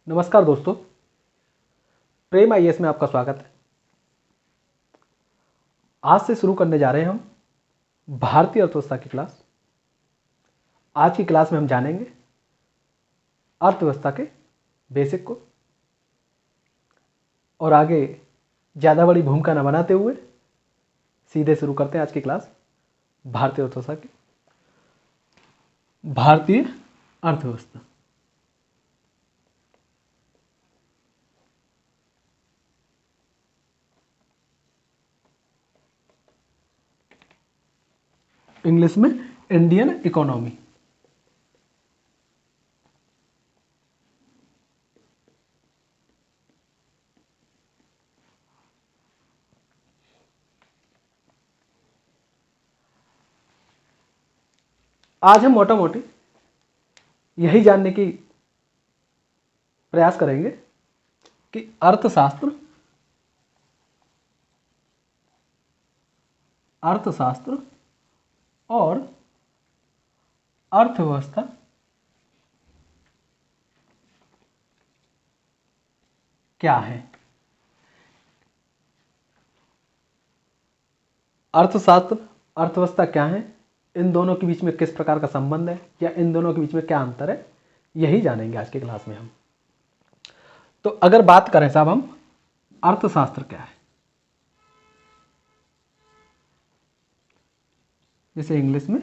नमस्कार दोस्तों, प्रेम आईएएस में आपका स्वागत है। आज से शुरू करने जा रहे हैं हम भारतीय अर्थव्यवस्था की क्लास। आज की क्लास में हम जानेंगे अर्थव्यवस्था के बेसिक को और आगे ज़्यादा बड़ी भूमिका न बनाते हुए सीधे शुरू करते हैं आज की क्लास भारतीय अर्थव्यवस्था की। भारतीय अर्थव्यवस्था इंग्लिश में इंडियन इकोनॉमी। आज हम मोटा मोटी यही जानने की प्रयास करेंगे कि अर्थशास्त्र और अर्थव्यवस्था क्या है। अर्थशास्त्र अर्थव्यवस्था क्या है, इन दोनों के बीच में किस प्रकार का संबंध है या इन दोनों के बीच में क्या अंतर है, यही जानेंगे आज की क्लास में हम। तो अगर बात करें साहब हम अर्थशास्त्र क्या है, जिसे इंग्लिश में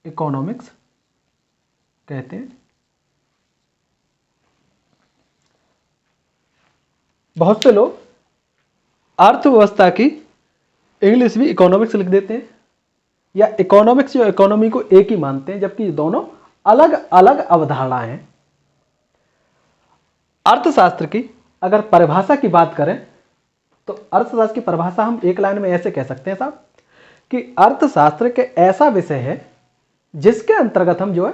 इकोनॉमिक्स कहते हैं। बहुत से लोग अर्थव्यवस्था की इंग्लिश भी इकोनॉमिक्स लिख देते हैं या इकोनॉमिक्स या इकोनॉमी को एक ही मानते हैं, जबकि ये दोनों अलग अलग अवधारणाएं हैं। अर्थशास्त्र की अगर परिभाषा की बात करें तो अर्थशास्त्र की परिभाषा हम एक लाइन में ऐसे कह सकते हैं साहब कि अर्थशास्त्र के ऐसा विषय है जिसके अंतर्गत हम जो है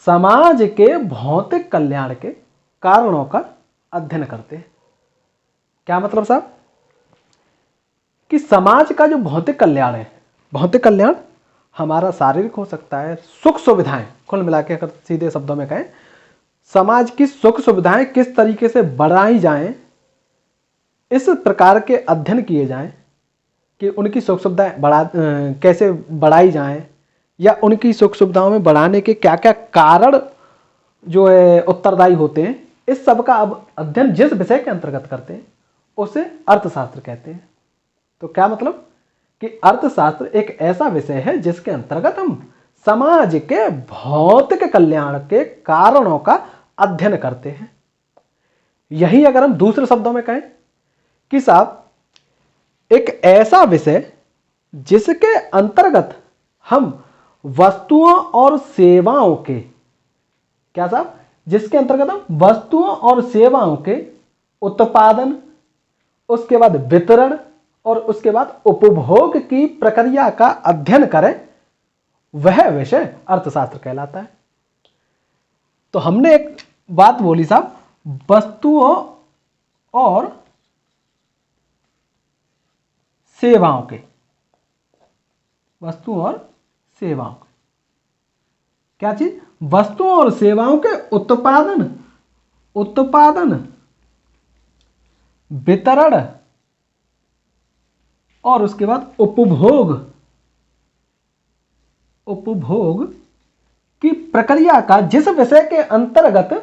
समाज के भौतिक कल्याण के कारणों का अध्ययन करते हैं। क्या मतलब साहब कि समाज का जो भौतिक कल्याण है, भौतिक कल्याण हमारा शारीरिक हो सकता है, सुख सुविधाएं, कुल मिला के अगर सीधे शब्दों में कहें समाज की सुख सुविधाएं किस तरीके से बढ़ाई जाएं, इस प्रकार के अध्ययन किए जाएं कि उनकी सुख सुविधाएं कैसे बढ़ाई जाएं या उनकी सुख सुविधाओं में बढ़ाने के क्या क्या कारण जो है उत्तरदायी होते हैं, इस सब का अब अध्ययन जिस विषय के अंतर्गत करते हैं उसे अर्थशास्त्र कहते हैं। तो क्या मतलब कि अर्थशास्त्र एक ऐसा विषय है जिसके अंतर्गत हम समाज के भौतिक कल्याण के कारणों का अध्ययन करते हैं। यही अगर हम दूसरे शब्दों में कहें कि साहब एक ऐसा विषय जिसके अंतर्गत हम वस्तुओं और सेवाओं के, क्या साहब, जिसके अंतर्गत हम वस्तुओं और सेवाओं के उत्पादन, उसके बाद वितरण और उसके बाद उपभोग की प्रक्रिया का अध्ययन करें, वह विषय अर्थशास्त्र कहलाता है। तो हमने एक बात बोली साहब, वस्तुओं और सेवाओं के, वस्तुओं और सेवाओं के, क्या चीज, वस्तुओं और सेवाओं के उत्पादन वितरण और उसके बाद उपभोग की प्रक्रिया का जिस विषय के अंतर्गत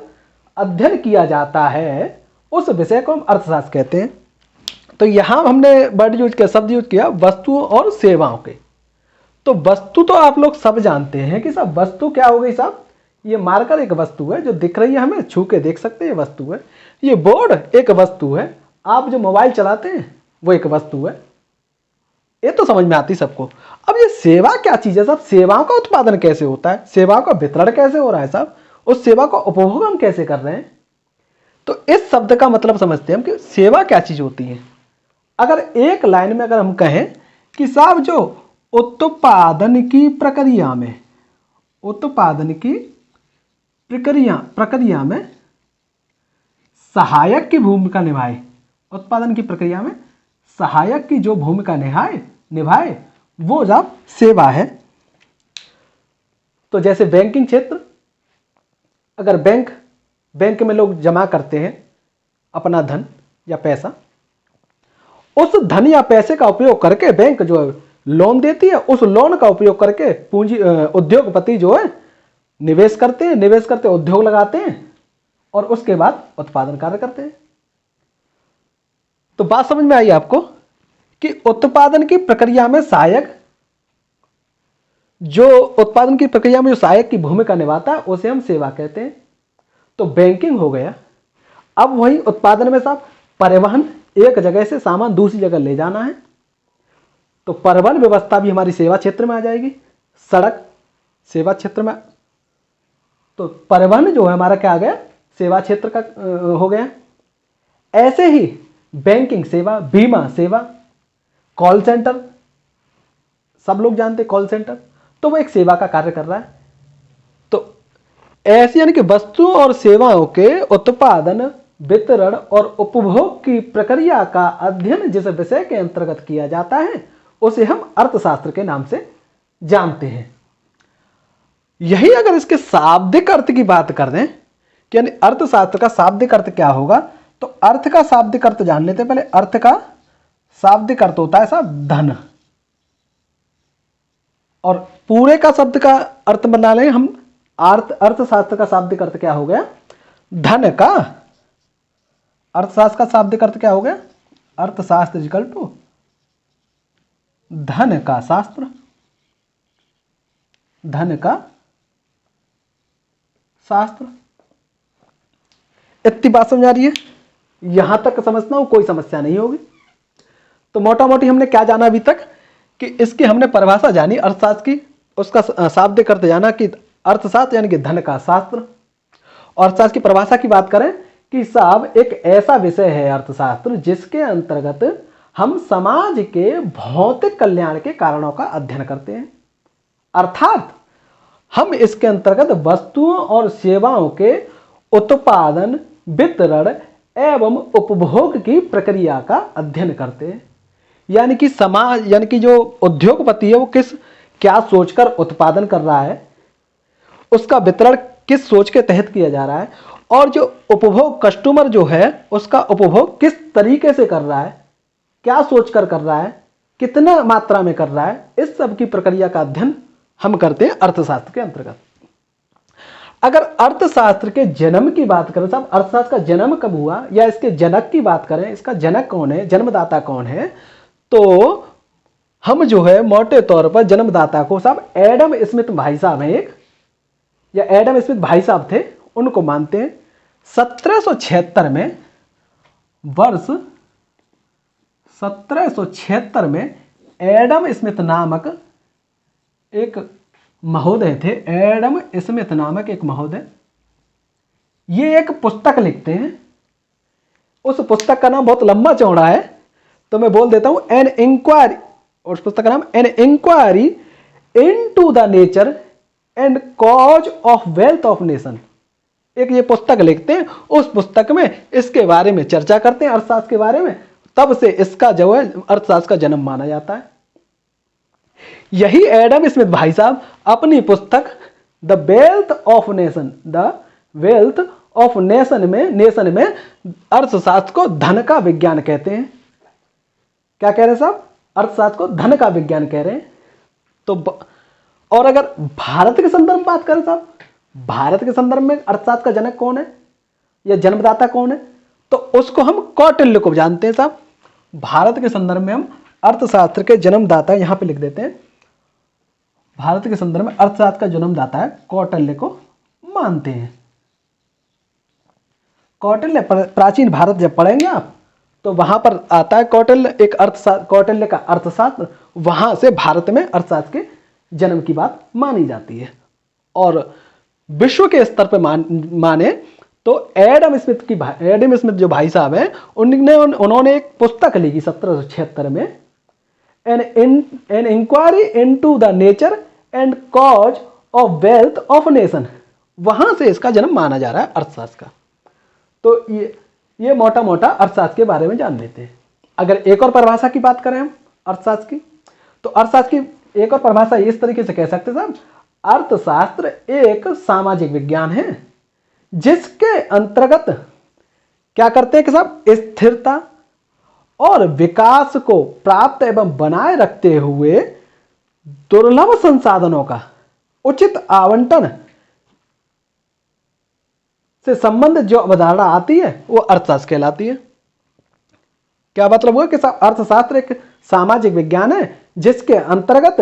अध्ययन किया जाता है उस विषय को हम अर्थशास्त्र कहते हैं। तो यहां हमने शब्द यूज किया वस्तुओं और सेवाओं के। तो वस्तु तो आप लोग सब जानते हैं कि साहब वस्तु क्या हो गई साहब, ये मार्कर एक वस्तु है जो दिख रही है, हमें छू के देख सकते हैं, ये वस्तु है। ये बोर्ड एक वस्तु है, आप जो मोबाइल चलाते हैं वो एक वस्तु है। ये तो समझ में आती सबको। अब ये सेवा क्या चीज है साहब, सेवाओं का उत्पादन कैसे होता है, सेवाओं का वितरण कैसे हो रहा है साहब, उस सेवा का उपभोग हम कैसे कर रहे हैं। तो इस शब्द का मतलब समझते हैं हम कि सेवा क्या चीज होती है। अगर एक लाइन में अगर हम कहें कि साहब जो उत्पादन की प्रक्रिया में सहायक की भूमिका निभाए, उत्पादन की प्रक्रिया में सहायक की जो भूमिका निभाए वो जब सेवा है। तो जैसे बैंकिंग क्षेत्र, अगर बैंक बैंक में लोग जमा करते हैं अपना धन या पैसा, उस धन या पैसे का उपयोग करके बैंक जो है लोन देती है, उस लोन का उपयोग करके पूंजी उद्योगपति जो है निवेश करते हैं, निवेश करते उद्योग लगाते हैं और उसके बाद उत्पादन कार्य करते हैं। तो बात समझ में आई आपको कि उत्पादन की प्रक्रिया में सहायक, जो उत्पादन की प्रक्रिया में जो सहायक की भूमिका निभाता है उसे हम सेवा कहते हैं। तो बैंकिंग हो गया। अब वही उत्पादन में साहब परिवहन, एक जगह से सामान दूसरी जगह ले जाना है, तो परिवहन व्यवस्था भी हमारी सेवा क्षेत्र में आ जाएगी। सड़क सेवा क्षेत्र में, तो परिवहन जो है हमारा क्या आ गया, सेवा क्षेत्र का हो गया। ऐसे ही बैंकिंग सेवा, बीमा सेवा, कॉल सेंटर, सब लोग जानते हैं कॉल सेंटर, तो वो एक सेवा का कार्य कर रहा है। तो ऐसे यानी कि वस्तुओं और सेवाओं के उत्पादन, वितरण और उपभोग की प्रक्रिया का अध्ययन जिस विषय के अंतर्गत किया जाता है उसे हम अर्थशास्त्र के नाम से जानते हैं। यही अगर इसके शाब्दिक अर्थ की बात कर दें कि यानी अर्थशास्त्र का शाब्दिक अर्थ क्या होगा, तो अर्थ का शाब्दिक अर्थ जान लेते हैं। पहले अर्थ का शाब्दिक अर्थ होता है साहब धन, और पूरे का शब्द का अर्थ बना लें हम। अर्थशास्त्र का शाब्दिक अर्थ क्या हो गया, धन का। अर्थशास्त्र का शाब्दिक अर्थ क्या हो गया, अर्थशास्त्र इक्वल टू धन का शास्त्र, धन का शास्त्र। इतनी बात समझ आ रही है? यहां तक समझना हो कोई समस्या नहीं होगी। तो मोटा मोटी हमने क्या जाना अभी तक कि इसकी हमने परिभाषा जानी अर्थशास्त्र की, उसका शाब्दिक अर्थ जाना कि अर्थशास्त्र यानी कि धन का शास्त्र। अर्थशास्त्र की परिभाषा की बात करें कि साहब एक ऐसा विषय है अर्थशास्त्र जिसके अंतर्गत हम समाज के भौतिक कल्याण के कारणों का अध्ययन करते हैं। अर्थात हम इसके अंतर्गत वस्तुओं और सेवाओं के उत्पादन, वितरण एवं उपभोग की प्रक्रिया का अध्ययन करते हैं। यानी कि समाज, यानी कि जो उद्योगपति है वो क्या सोचकर उत्पादन कर रहा है, उसका वितरण किस सोच के तहत किया जा रहा है, और जो उपभोग कस्टमर जो है उसका उपभोग किस तरीके से कर रहा है, क्या सोचकर कर रहा है, कितना मात्रा में कर रहा है, इस सब की प्रक्रिया का अध्ययन हम करते हैं अर्थशास्त्र के अंतर्गत। अगर अर्थशास्त्र के जन्म की बात करें साहब, अर्थशास्त्र का जन्म कब हुआ या इसके जनक की बात करें, इसका जनक कौन है, जन्मदाता कौन है, तो हम जो है मोटे तौर पर जन्मदाता को साहब एडम स्मिथ भाई साहब हैं एक, या एडम स्मिथ भाई साहब थे, उनको मानते हैं। 1776 में, वर्ष 1776 में एडम स्मिथ नामक एक महोदय थे, एडम स्मिथ नामक एक महोदय, ये एक पुस्तक लिखते हैं। उस पुस्तक का नाम बहुत लंबा चौड़ा है तो मैं बोल देता हूं, एन इंक्वायरी, उस पुस्तक का नाम an inquiry into the nature and cause of wealth of nation. एक ये पुस्तक लिखते हैं, उस पुस्तक में इसके बारे में चर्चा करते हैं अर्थशास्त्र के बारे में, तब से इसका जो है अर्थशास्त्र का जन्म माना जाता है। यही एडम स्मिथ भाई साहब अपनी पुस्तक the wealth of nation, the wealth of nation में अर्थशास्त्र को धन का विज्ञान कहते हैं। क्या कह रहे हैं साहब, अर्थशास्त्र को धन का विज्ञान कह रहे हैं। तो और अगर भारत के संदर्भ में बात करें साहब, भारत के संदर्भ में अर्थशास्त्र का जनक कौन है या जन्मदाता कौन है, तो उसको हम कौटिल्य को जानते हैं साहब। भारत के संदर्भ में हम अर्थशास्त्र के जन्मदाता यहां पे लिख देते हैं, भारत के संदर्भ में अर्थशास्त्र का जन्मदाता है कौटिल्य को मानते हैं। कौटिल्य प्राचीन भारत जब पढ़ेंगे आप तो वहां पर आता है कौटिल्य, एक अर्थशास्त्र, कौटिल्य का अर्थशास्त्र, वहां से भारत में अर्थशास्त्र के जन्म की बात मानी जाती है। और विश्व के स्तर पर माने तो एडम स्मिथ जो भाई साहब हैं उन्होंने एक पुस्तक लिखी 1776 में, an inquiry into the nature and cause of wealth of nation. वहां से इसका जन्म माना जा रहा है अर्थशास्त्र का। तो ये मोटा मोटा अर्थशास्त्र के बारे में जान लेते हैं। अगर एक और परिभाषा की बात करें हम अर्थशास्त्र की, तो अर्थशास्त्र की एक और परिभाषा इस तरीके से कह सकते हैं साहब, अर्थशास्त्र एक सामाजिक विज्ञान है जिसके अंतर्गत क्या करते हैं कि साहब स्थिरता और विकास को प्राप्त एवं बनाए रखते हुए दुर्लभ संसाधनों का उचित आवंटन से संबंधित जो अवधारणा आती है वो अर्थशास्त्र कहलाती है। क्या मतलब हुआ कि अर्थशास्त्र एक सामाजिक विज्ञान है जिसके अंतर्गत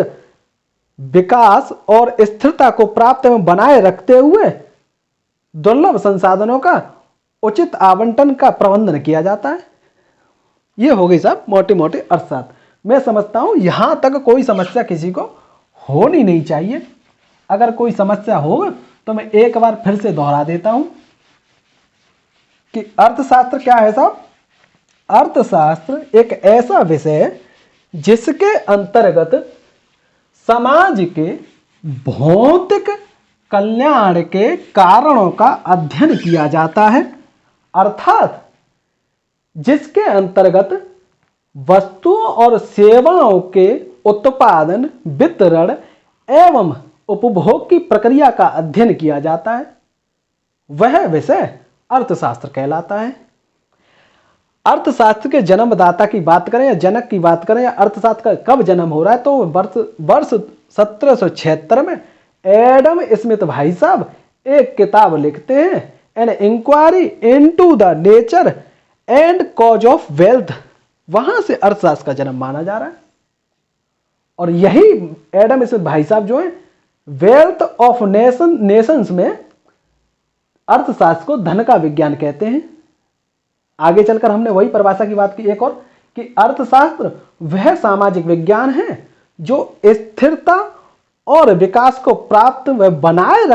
विकास और स्थिरता को प्राप्त एवं बनाए रखते हुए दुर्लभ संसाधनों का उचित आवंटन का प्रबंधन किया जाता है। यह हो गई साहब मोटी मोटी अर्थशास्त्र। मैं समझता हूं यहां तक कोई समस्या किसी को होनी नहीं चाहिए। अगर कोई समस्या हो तो मैं एक बार फिर से दोहरा देता हूं कि अर्थशास्त्र क्या है साहब। अर्थशास्त्र एक ऐसा विषय है जिसके अंतर्गत समाज के भौतिक कल्याण के कारणों का अध्ययन किया जाता है, अर्थात जिसके अंतर्गत वस्तुओं और सेवाओं के उत्पादन, वितरण एवं उपभोग की प्रक्रिया का अध्ययन किया जाता है, वह विषय अर्थशास्त्र कहलाता है। अर्थशास्त्र के जन्मदाता की बात करें या जनक की बात करें या अर्थशास्त्र का कब जन्म हो रहा है तो वर्ष 1776 में एडम स्मिथ भाई साहब एक किताब लिखते हैं, an inquiry into the nature and cause of wealth. वहां से अर्थशास्त्र का जन्म माना जा रहा है। और यही एडम स्मिथ भाई साहब जो है वेल्थ ऑफ नेशंस में अर्थशास्त्र को धन का विज्ञान कहते हैं। आगे चलकर हमने वही परिभाषा की बात की एक और कि अर्थशास्त्र वह सामाजिक विज्ञान है जो स्थिरता और विकास को प्राप्त व बनाए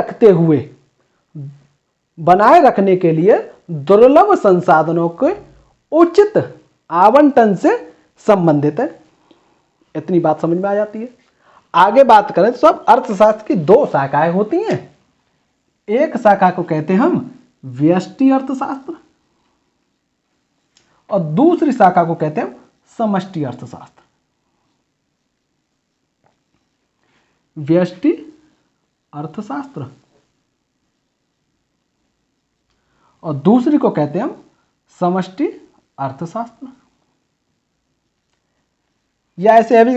रखने के लिए दुर्लभ संसाधनों के उचित आवंटन से संबंधित है। इतनी बात समझ में आ जाती है। आगे बात करें तो सब अर्थशास्त्र की दो शाखाएं होती हैं। एक शाखा को कहते हैं हम व्यष्टि अर्थशास्त्र और दूसरी शाखा को कहते हैं समष्टि अर्थशास्त्र। व्यष्टि अर्थशास्त्र और दूसरी को कहते हैं हम समष्टि अर्थशास्त्र। या ऐसे अभी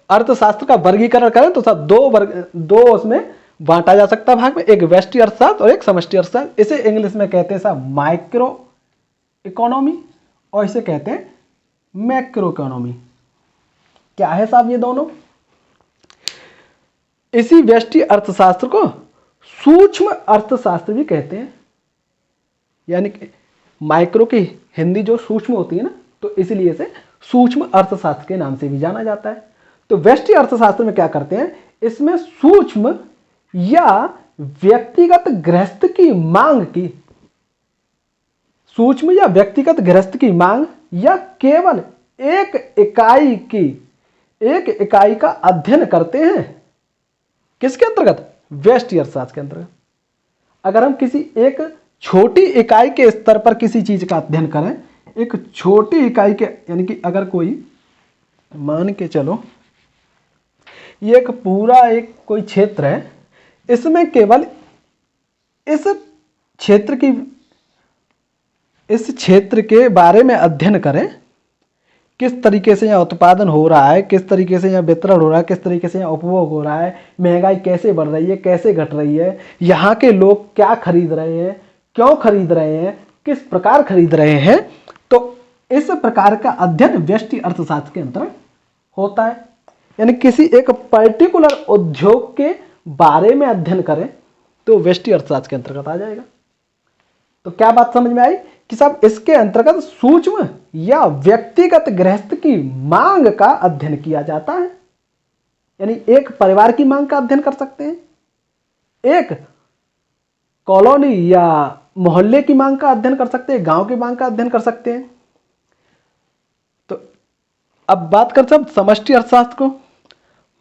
अर्थशास्त्र का वर्गीकरण करें तो सब दो उसमें बांटा जा सकता है भाग में, एक व्यष्टि अर्थशास्त्र और एक समष्टि अर्थशास्त्र। इसे इंग्लिश में कहते हैं साहब माइक्रो इकोनॉमी और इसे कहते हैं मैक्रो इकोनॉमी। क्या है साहब ये दोनों? इसी व्यष्टि अर्थशास्त्र को सूक्ष्म अर्थशास्त्र भी कहते हैं, यानी कि माइक्रो की हिंदी जो सूक्ष्म होती है ना, तो इसलिए इसे सूक्ष्म अर्थशास्त्र के नाम से भी जाना जाता है। तो व्यष्टि अर्थशास्त्र में क्या करते हैं, इसमें सूक्ष्म या व्यक्तिगत गृहस्थ की मांग या केवल एक इकाई का अध्ययन करते हैं। किसके अंतर्गत? व्यष्टि अर्थशास्त्र के अंतर्गत। अगर हम किसी एक छोटी इकाई के स्तर पर किसी चीज का अध्ययन करें, एक छोटी इकाई के, यानी कि अगर कोई मान के चलो ये एक पूरा एक कोई क्षेत्र है, इसमें केवल इस क्षेत्र के बारे में अध्ययन करें, किस तरीके से यहाँ उत्पादन हो रहा है, किस तरीके से यहाँ वितरण हो रहा है, किस तरीके से यहाँ उपभोग हो रहा है, महंगाई कैसे बढ़ रही है, कैसे घट रही है, यहाँ के लोग क्या खरीद रहे हैं, क्यों खरीद रहे हैं, किस प्रकार खरीद रहे हैं, तो इस प्रकार का अध्ययन व्यष्टि अर्थशास्त्र के अंतर्गत होता है। यानी किसी एक पर्टिकुलर उद्योग के बारे में अध्ययन करें तो व्यष्टि अर्थशास्त्र के अंतर्गत आ जाएगा। तो क्या बात समझ में आई कि साहब इसके अंतर्गत सूक्ष्म या व्यक्तिगत गृहस्थ की मांग का अध्ययन किया जाता है। यानी एक परिवार की मांग का अध्ययन कर सकते हैं, एक कॉलोनी या मोहल्ले की मांग का अध्ययन कर सकते हैं, गांव की मांग का अध्ययन कर सकते हैं। तो अब बात करते हैं समष्टि अर्थशास्त्र को।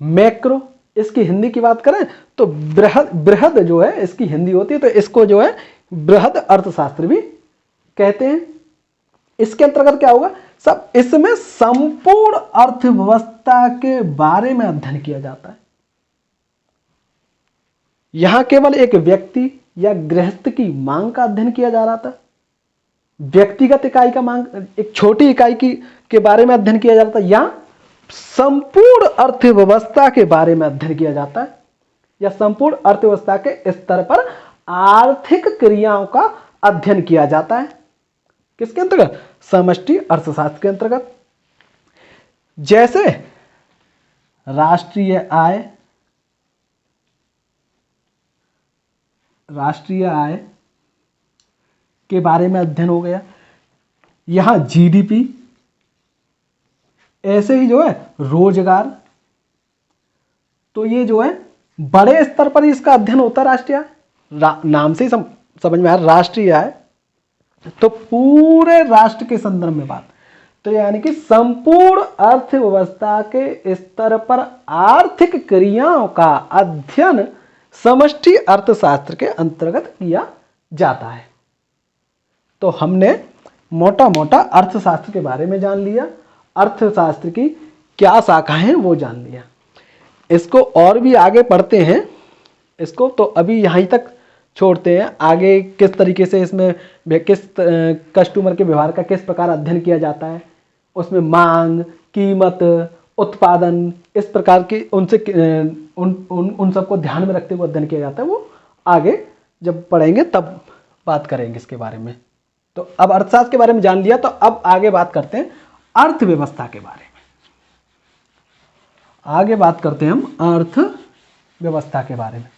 मैक्रो, इसकी हिंदी की बात करें तो बृहद जो है इसकी हिंदी होती है, तो इसको जो है बृहद अर्थशास्त्र भी कहते हैं। इसके अंतर्गत क्या होगा सब, इसमें संपूर्ण अर्थव्यवस्था के बारे में अध्ययन किया जाता है। यहां केवल एक व्यक्ति या गृहस्थ की मांग का अध्ययन किया जा रहा था, व्यक्तिगत इकाई का मांग, एक छोटी इकाई के बारे में अध्ययन किया जाता है, या संपूर्ण अर्थव्यवस्था के बारे में अध्ययन किया जाता है, या संपूर्ण अर्थव्यवस्था के स्तर पर आर्थिक क्रियाओं का अध्ययन किया जाता है। किसके अंतर्गत? समष्टि अर्थशास्त्र के अंतर्गत। जैसे राष्ट्रीय आय के बारे में अध्ययन हो गया, यहां जीडीपी, ऐसे ही जो है रोजगार, तो ये जो है बड़े स्तर पर इसका अध्ययन होता है। राष्ट्रीय आय नाम से ही समझ में आ रहा, राष्ट्रीय आय तो पूरे राष्ट्र के संदर्भ में बात, तो यानी कि संपूर्ण अर्थव्यवस्था के स्तर पर आर्थिक क्रियाओं का अध्ययन समष्टि अर्थशास्त्र के अंतर्गत किया जाता है। तो हमने मोटा मोटा अर्थशास्त्र के बारे में जान लिया, अर्थशास्त्र की क्या शाखाएं हैं वो जान लिया। इसको और भी आगे पढ़ते हैं, इसको तो अभी यहीं तक छोड़ते हैं। आगे किस तरीके से इसमें किस कस्टमर के व्यवहार का किस प्रकार अध्ययन किया जाता है, उसमें मांग, कीमत, उत्पादन, इस प्रकार की उनसे उन सबको ध्यान में रखते हुए अध्ययन किया जाता है, वो आगे जब पढ़ेंगे तब बात करेंगे इसके बारे में। तो अब अर्थशास्त्र के बारे में जान लिया, तो अब आगे बात करते हैं अर्थव्यवस्था के बारे में। आगे बात करते हैं हम अर्थव्यवस्था के बारे में,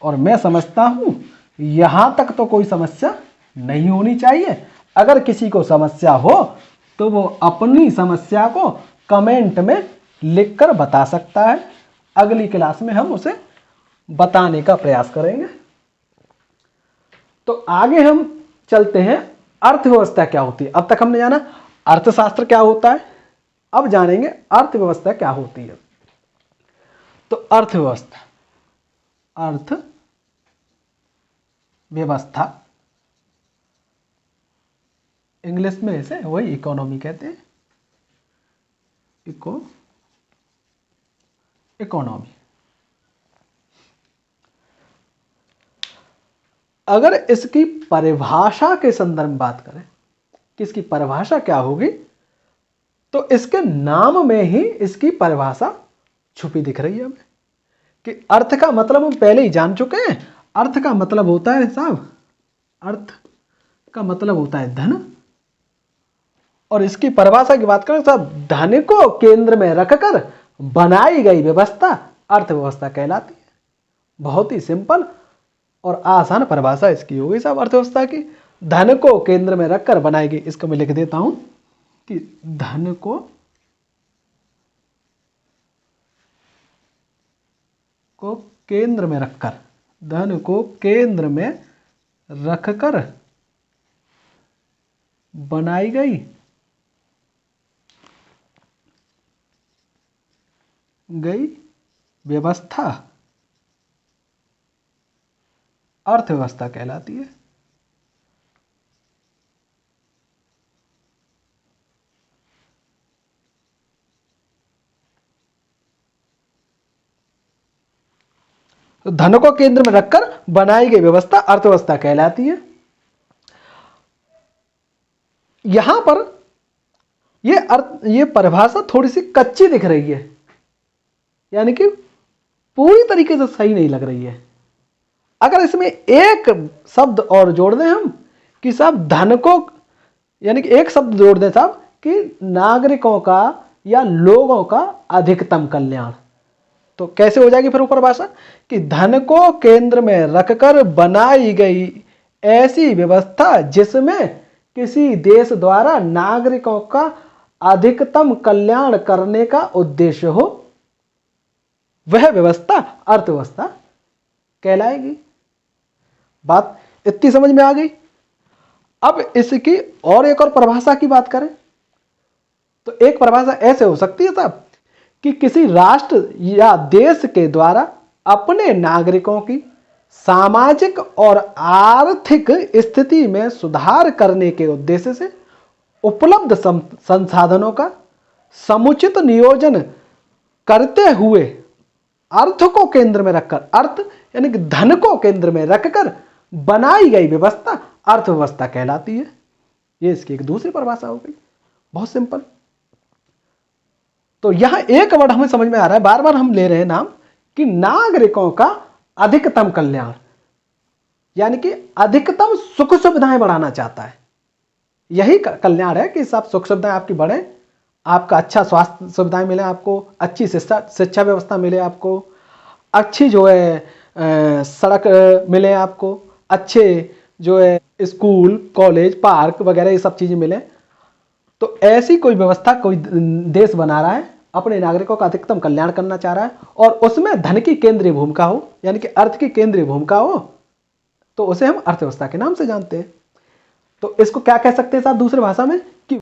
और मैं समझता हूं यहां तक तो कोई समस्या नहीं होनी चाहिए। अगर किसी को समस्या हो तो वो अपनी समस्या को कमेंट में लिखकर बता सकता है, अगली क्लास में हम उसे बताने का प्रयास करेंगे। तो आगे हम चलते हैं, अर्थव्यवस्था क्या होती है। अब तक हमने जाना अर्थशास्त्र क्या होता है, अब जानेंगे अर्थव्यवस्था क्या होती है। तो अर्थव्यवस्था इंग्लिश में इसे वही इकोनॉमी कहते हैं, इकोनॉमी। अगर इसकी परिभाषा के संदर्भ में बात करें कि इसकी परिभाषा क्या होगी, तो इसके नाम में ही इसकी परिभाषा छुपी दिख रही है हमें कि अर्थ का मतलब हम पहले ही जान चुके हैं। अर्थ का मतलब होता है साहब, अर्थ का मतलब होता है धन, और इसकी परिभाषा की बात करें साहब, धन को केंद्र में रखकर बनाई गई व्यवस्था अर्थव्यवस्था कहलाती है। बहुत ही सिंपल और आसान परिभाषा इसकी होगी साहब अर्थव्यवस्था की। धन को केंद्र में रखकर बनाई गई, इसको मैं लिख देता हूं कि धन को केंद्र में रखकर, धन को केंद्र में रखकर बनाई गई व्यवस्था अर्थव्यवस्था कहलाती है। तो धन को केंद्र में रखकर बनाई गई व्यवस्था अर्थव्यवस्था कहलाती है। यहां पर ये परिभाषा थोड़ी सी कच्ची दिख रही है, यानी कि पूरी तरीके से सही नहीं लग रही है। अगर इसमें एक शब्द और जोड़ दें हम कि साहब धन को, यानी कि एक शब्द जोड़ दें साहब कि नागरिकों का या लोगों का अधिकतम कल्याण, तो कैसे हो जाएगी फिर ऊपर भाषा कि धन को केंद्र में रखकर बनाई गई ऐसी व्यवस्था जिसमें किसी देश द्वारा नागरिकों का अधिकतम कल्याण करने का उद्देश्य हो, वह व्यवस्था अर्थव्यवस्था कहलाएगी। बात इतनी समझ में आ गई। अब इसकी और एक और परिभाषा की बात करें तो एक परिभाषा ऐसे हो सकती है साहब कि किसी राष्ट्र या देश के द्वारा अपने नागरिकों की सामाजिक और आर्थिक स्थिति में सुधार करने के उद्देश्य से उपलब्ध संसाधनों का समुचित नियोजन करते हुए अर्थ को केंद्र में रखकर, अर्थ यानी कि धन को केंद्र में रखकर बनाई गई व्यवस्था अर्थव्यवस्था कहलाती है। ये इसकी एक दूसरी परिभाषा हो गई, बहुत सिंपल। तो यहां एक वर्ड हमें समझ में आ रहा है, बार बार हम ले रहे हैं नाम, कि नागरिकों का अधिकतम कल्याण, यानी कि अधिकतम सुख सुविधाएं बढ़ाना चाहता है। यही कल्याण है कि सब सुख सुविधाएं आपकी बढ़े, आपका अच्छा स्वास्थ्य सुविधाएं मिले, आपको अच्छी शिक्षा व्यवस्था मिले, आपको अच्छी जो है सड़क मिले, आपको अच्छे जो है स्कूल कॉलेज पार्क वगैरह ये सब चीजें मिले। तो ऐसी कोई व्यवस्था कोई देश बना रहा है, अपने नागरिकों का अधिकतम कल्याण करना चाह रहा है, और उसमें धन की केंद्रीय भूमिका हो, यानी कि अर्थ की केंद्रीय भूमिका हो, तो उसे हम अर्थव्यवस्था के नाम से जानते हैं। तो इसको क्या कह सकते हैं साहब दूसरी भाषा में, कि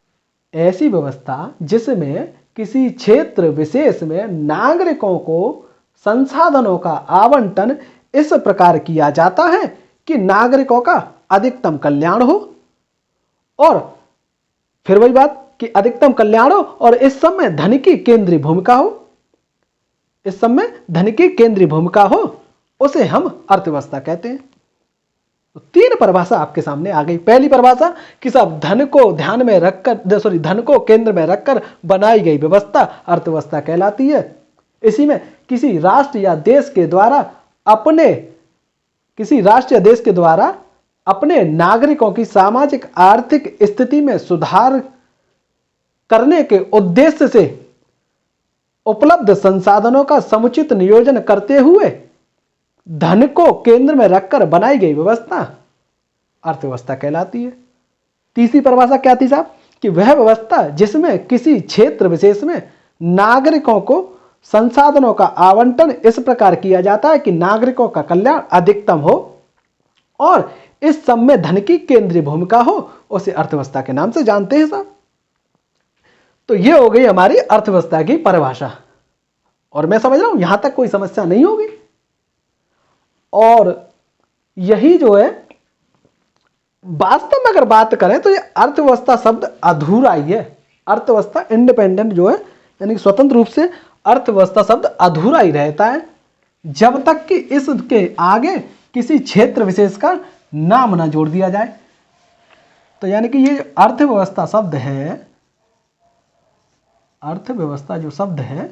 ऐसी व्यवस्था जिसमें किसी क्षेत्र विशेष में नागरिकों को संसाधनों का आवंटन इस प्रकार किया जाता है कि नागरिकों का अधिकतम कल्याण हो, और फिर वही बात कि अधिकतम कल्याण हो और इस सब में धन की केंद्रीय भूमिका हो, इस सब में धन की केंद्रीय भूमिका हो, उसे हम अर्थव्यवस्था कहते हैं। तो तीन परिभाषा आपके सामने आ गई। पहली परिभाषा कि सब धन को ध्यान में रखकर, धन को केंद्र में रखकर बनाई गई व्यवस्था अर्थव्यवस्था कहलाती है। इसी में किसी राष्ट्र या देश के द्वारा अपने नागरिकों की सामाजिक आर्थिक स्थिति में सुधार करने के उद्देश्य से उपलब्ध संसाधनों का समुचित नियोजन करते हुए धन को केंद्र में रखकर बनाई गई व्यवस्था अर्थव्यवस्था कहलाती है। तीसरी परिभाषा क्या थी साहब, कि वह व्यवस्था जिसमें किसी क्षेत्र विशेष में नागरिकों को संसाधनों का आवंटन इस प्रकार किया जाता है कि नागरिकों का कल्याण अधिकतम हो और इस सब में धन की केंद्रीय भूमिका हो, उसे अर्थव्यवस्था के नाम से जानते हैं साहब। तो ये हो गई हमारी अर्थव्यवस्था की परिभाषा, और मैं समझ रहा हूं यहां तक कोई समस्या नहीं होगी। और यही जो है वास्तव में अगर बात करें तो ये अर्थव्यवस्था शब्द अधूरा ही है। अर्थव्यवस्था इंडिपेंडेंट जो है, यानी स्वतंत्र रूप से अर्थव्यवस्था शब्द अधूरा ही रहता है जब तक कि इसके आगे किसी क्षेत्र विशेष का नाम ना जोड़ दिया जाए। तो यानी कि ये अर्थव्यवस्था शब्द है, अर्थव्यवस्था जो शब्द है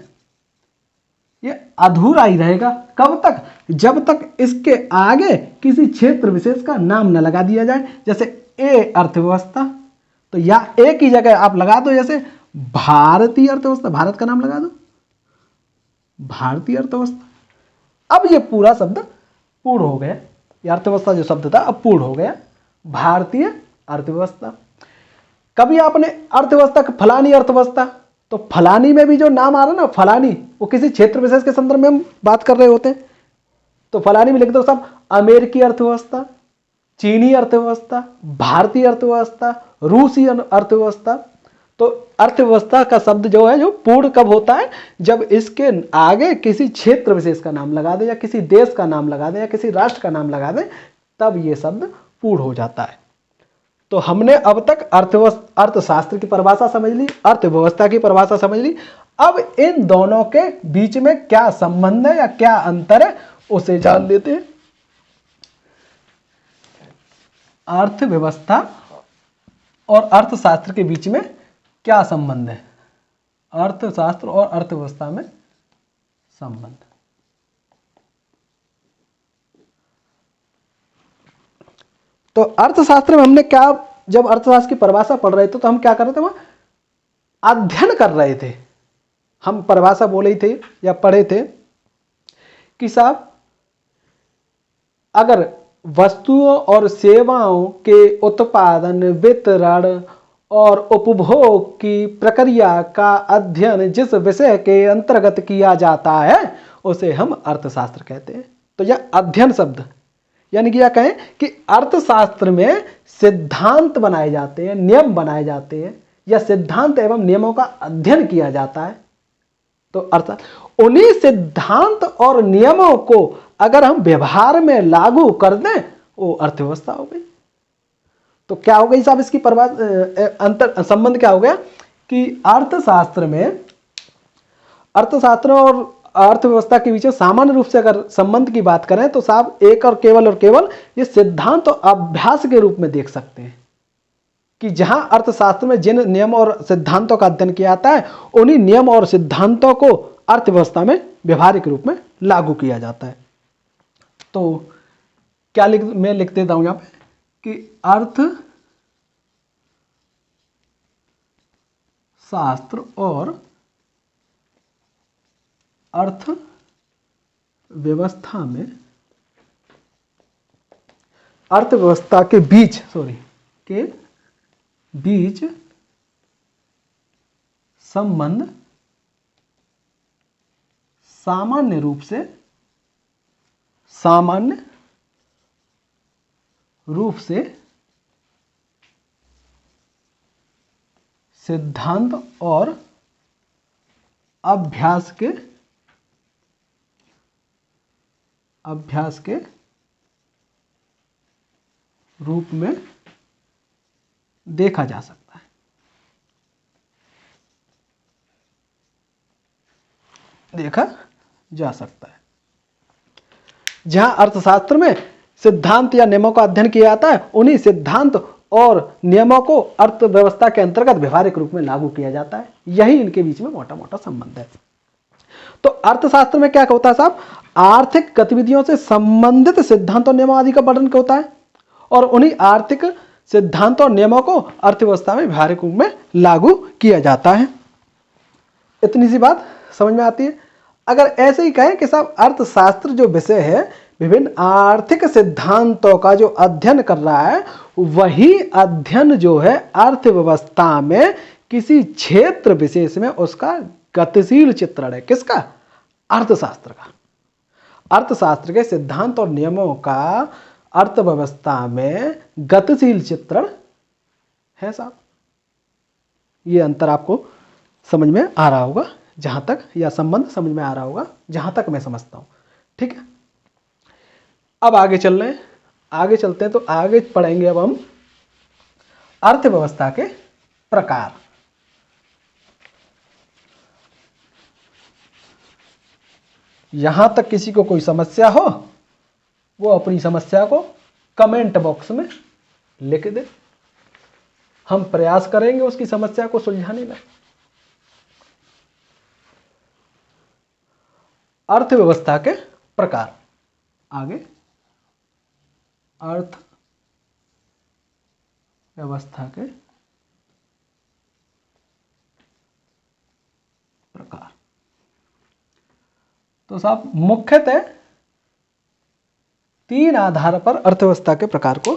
ये अधूरा ही रहेगा। कब तक? जब तक इसके आगे किसी क्षेत्र विशेष का नाम न लगा दिया जाए। जैसे ए अर्थव्यवस्था, तो या ए की जगह आप लगा दो जैसे भारतीय अर्थव्यवस्था, भारत का नाम लगा दो भारतीय अर्थव्यवस्था। अब ये पूरा शब्द पूर्ण हो गया, ये अर्थव्यवस्था जो शब्द था अब पूर्ण हो गया, भारतीय अर्थव्यवस्था। कभी आपने अर्थव्यवस्था फलानी अर्थव्यवस्था, तो फलानी में भी जो नाम आ रहा है ना, फलानी, वो किसी क्षेत्र विशेष के संदर्भ में हम बात कर रहे होते हैं। तो फलानी में लिख दो सब अमेरिकी अर्थव्यवस्था, चीनी अर्थव्यवस्था, भारतीय अर्थव्यवस्था, रूसी अर्थव्यवस्था। तो अर्थव्यवस्था का शब्द जो है जो पूर्ण कब होता है, जब इसके आगे किसी क्षेत्र विशेष का नाम लगा दे या किसी देश का नाम लगा दे या किसी राष्ट्र का नाम लगा दे, तब ये शब्द पूर्ण हो जाता है। तो हमने अब तक अर्थशास्त्र की परिभाषा समझ ली, अर्थव्यवस्था की परिभाषा समझ ली। अब इन दोनों के बीच में क्या संबंध है या क्या अंतर है उसे जान लेते हैं। अर्थव्यवस्था और अर्थशास्त्र के बीच में क्या संबंध है, अर्थशास्त्र और अर्थव्यवस्था में संबंध। तो अर्थशास्त्र में हमने क्या, जब अर्थशास्त्र की परिभाषा पढ़ रहे थे तो हम क्या कर रहे थे, वहां अध्ययन कर रहे थे। हम परिभाषा बोले थे या पढ़े थे कि साहब अगर वस्तुओं और सेवाओं के उत्पादन, वितरण और उपभोग की प्रक्रिया का अध्ययन जिस विषय के अंतर्गत किया जाता है उसे हम अर्थशास्त्र कहते हैं। तो यह अध्ययन शब्द, यानी कि यह कहें कि अर्थशास्त्र में सिद्धांत बनाए जाते हैं, नियम बनाए जाते हैं, या सिद्धांत एवं नियमों का अध्ययन किया जाता है। तो अर्थात उन्हीं सिद्धांत और नियमों को अगर हम व्यवहार में लागू कर दें वो अर्थव्यवस्था हो गई। तो क्या हो गई साहब इसकी अंतर संबंध क्या हो गया कि अर्थशास्त्र और अर्थव्यवस्था के बीच में सामान्य रूप से अगर संबंध की बात करें तो साहब एक और केवल ये सिद्धांत और अभ्यास के रूप में देख सकते हैं कि जहां अर्थशास्त्र में जिन नियम और सिद्धांतों का अध्ययन किया जाता है उन्हीं नियम और सिद्धांतों को अर्थव्यवस्था में व्यवहारिक रूप में लागू किया जाता है। तो क्या मैं लिख देता हूं यहां पे कि अर्थशास्त्र और अर्थव्यवस्था में अर्थव्यवस्था के बीच संबंध सामान्य रूप से सिद्धांत और अभ्यास के रूप में देखा जा सकता है। जहां अर्थशास्त्र में सिद्धांत या नियमों का अध्ययन किया जाता है उन्हीं सिद्धांत और नियमों को अर्थव्यवस्था के अंतर्गत व्यवहारिक रूप में लागू किया जाता है। यही इनके बीच में मोटा मोटा संबंध है। तो अर्थशास्त्र में क्या होता है साहब, आर्थिक गतिविधियों से संबंधित सिद्धांतों और नियमों आदि का वर्णन होता है और उन्हीं आर्थिक सिद्धांतों और नियमों को अर्थव्यवस्था में व्यवहारिक रूप में लागू किया जाता है। इतनी सी बात समझ में आती है। अगर ऐसे ही कहें कि साहब अर्थशास्त्र जो विषय है विभिन्न आर्थिक सिद्धांतों का जो अध्ययन कर रहा है वही अध्ययन जो है अर्थव्यवस्था में किसी क्षेत्र विशेष में उसका गतिशील चित्रण है। किसका? अर्थशास्त्र का। अर्थशास्त्र के सिद्धांत और नियमों का अर्थव्यवस्था में गतिशील चित्रण है साहब। ये अंतर आपको समझ में आ रहा होगा जहां तक, या संबंध समझ में आ रहा होगा जहां तक मैं समझता हूं। ठीक है, अब आगे चल रहे हैं, आगे चलते हैं। तो आगे पढ़ेंगे अब हम अर्थव्यवस्था के प्रकार। यहां तक किसी को कोई समस्या हो वो अपनी समस्या को कमेंट बॉक्स में लिख दे, हम प्रयास करेंगे उसकी समस्या को सुलझाने में। अर्थव्यवस्था के प्रकार, आगे अर्थव्यवस्था के प्रकार। तो साहब मुख्यतः 3 आधार पर अर्थव्यवस्था के प्रकार को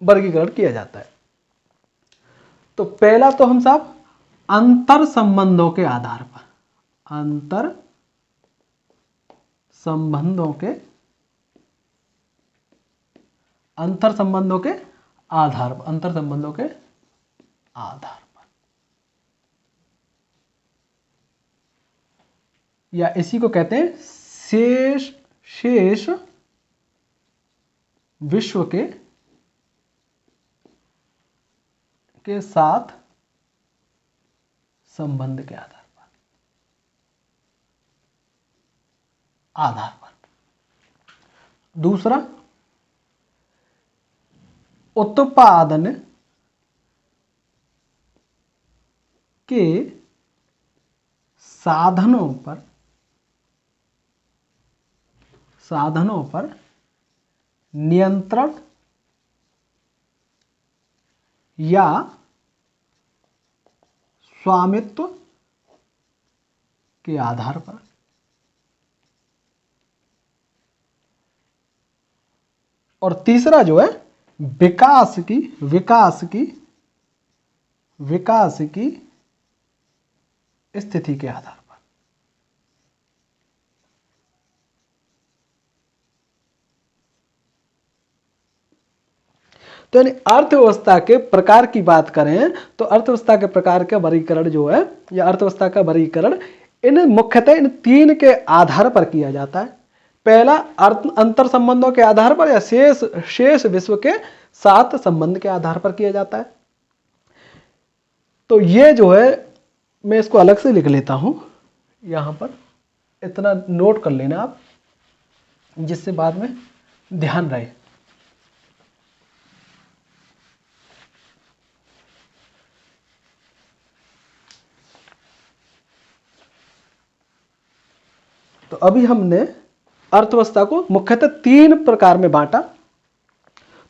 वर्गीकरण किया जाता है। तो पहला तो हम साहब अंतर संबंधों के आधार पर, अंतर संबंधों के आधार पर, या इसी को कहते हैं शेष विश्व के साथ संबंध के आधार पर। दूसरा उत्पादन के साधनों पर नियंत्रण या स्वामित्व के आधार पर। और तीसरा जो है विकास की स्थिति के आधार पर। तो यानी अर्थव्यवस्था के प्रकार की बात करें तो अर्थव्यवस्था के प्रकार का वर्गीकरण जो है, या अर्थव्यवस्था का वर्गीकरण मुख्यतः इन 3 के आधार पर किया जाता है। पहला अंतर संबंधों के आधार पर या शेष विश्व के साथ संबंध के आधार पर किया जाता है। तो ये जो है मैं इसको अलग से लिख लेता हूँ यहाँ पर, इतना नोट कर लेना आप जिससे बाद में ध्यान रहे। तो अभी हमने अर्थव्यवस्था को मुख्यतः 3 प्रकार में बांटा।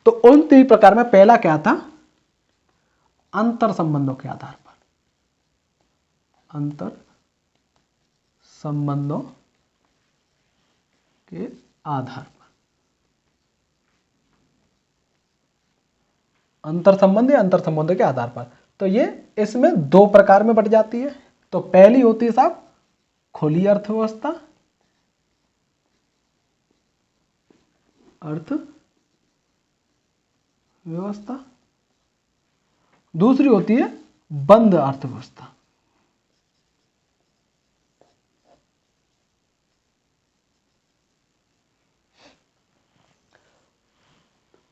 तो उन 3 प्रकार में पहला क्या था? अंतर संबंधों के आधार पर, अंतर संबंधों के आधार पर, अंतर संबंध या अंतर संबंधों के आधार पर। तो ये इसमें 2 प्रकार में बट जाती है। तो पहली होती है साहब खुली अर्थव्यवस्था, अर्थव्यवस्था। दूसरी होती है बंद अर्थव्यवस्था।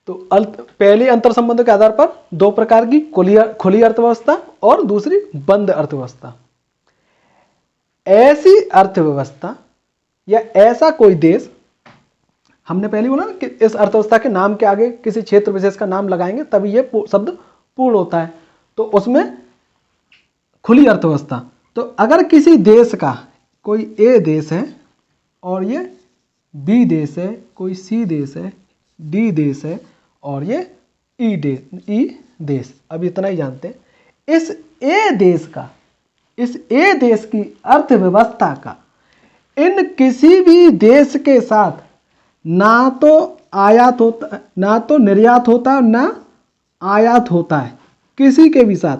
तो पहली अंतर संबंधों के आधार पर 2 प्रकार की खुली अर्थव्यवस्था और दूसरी बंद अर्थव्यवस्था। ऐसी अर्थव्यवस्था या ऐसा कोई देश, हमने पहले बोला ना कि इस अर्थव्यवस्था के नाम के आगे किसी क्षेत्र विशेष का नाम लगाएंगे तभी ये शब्द पूर्ण होता है। तो उसमें खुली अर्थव्यवस्था, तो अगर किसी देश का कोई ए देश है और ये बी देश है, कोई सी देश है, डी देश है और ये ई देश, अब इतना ही जानते हैं। इस ए देश की अर्थव्यवस्था का इन किसी भी देश के साथ ना तो आयात होता, ना तो निर्यात होता, ना आयात होता है, किसी के भी साथ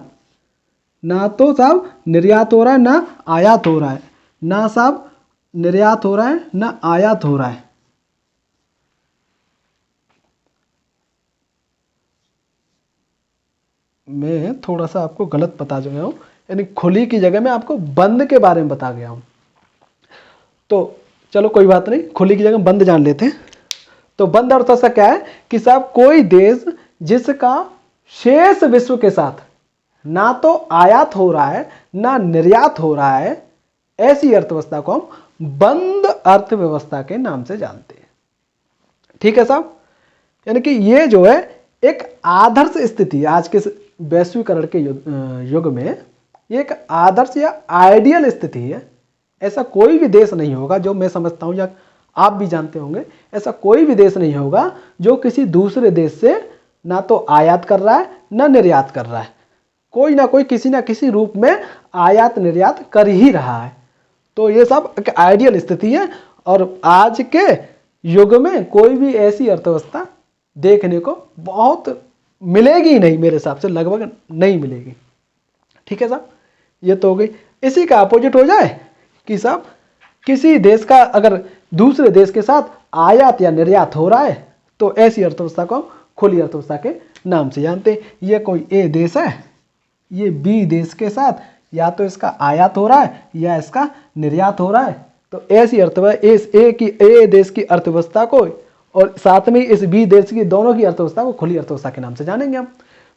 ना तो साहब निर्यात हो रहा है ना आयात हो रहा है, ना साहब निर्यात हो रहा है ना आयात हो रहा है। मैं थोड़ा सा आपको गलत बता गया हूं, यानी खुली की जगह मैं आपको बंद के बारे में बता गया हूं। तो चलो कोई बात नहीं, खुली की जगह बंद जान लेते हैं। तो बंद अर्थव्यवस्था क्या है कि साहब कोई देश जिसका शेष विश्व के साथ ना तो आयात हो रहा है ना निर्यात हो रहा है, ऐसी अर्थव्यवस्था को हम बंद अर्थव्यवस्था के नाम से जानते हैं। ठीक है साहब, यानी कि ये जो है एक आदर्श स्थिति, आज के वैश्वीकरण के युग में ये एक आदर्श या आइडियल स्थिति है। ऐसा कोई भी देश नहीं होगा, जो मैं समझता हूं या आप भी जानते होंगे, ऐसा कोई भी देश नहीं होगा जो किसी दूसरे देश से ना तो आयात कर रहा है ना निर्यात कर रहा है। कोई ना कोई किसी ना किसी रूप में आयात निर्यात कर ही रहा है। तो ये सब एक आइडियल स्थिति है और आज के युग में कोई भी ऐसी अर्थव्यवस्था देखने को बहुत मिलेगी नहीं, मेरे हिसाब से लगभग नहीं मिलेगी। ठीक है साहब, ये तो हो गई। इसी का अपोजिट हो जाए कि साहब किसी देश का अगर दूसरे देश के साथ आयात या निर्यात हो रहा है तो ऐसी अर्थव्यवस्था को हम खुली अर्थव्यवस्था के नाम से जानते हैं। ये कोई ए देश है, ये बी देश के साथ या तो इसका आयात हो रहा है या इसका निर्यात हो रहा है, तो ऐसी अर्थव्यवस्था इस ए देश की अर्थव्यवस्था को और साथ में इस बी देश की दोनों की अर्थव्यवस्था को खुली अर्थव्यवस्था के नाम से जानेंगे हम।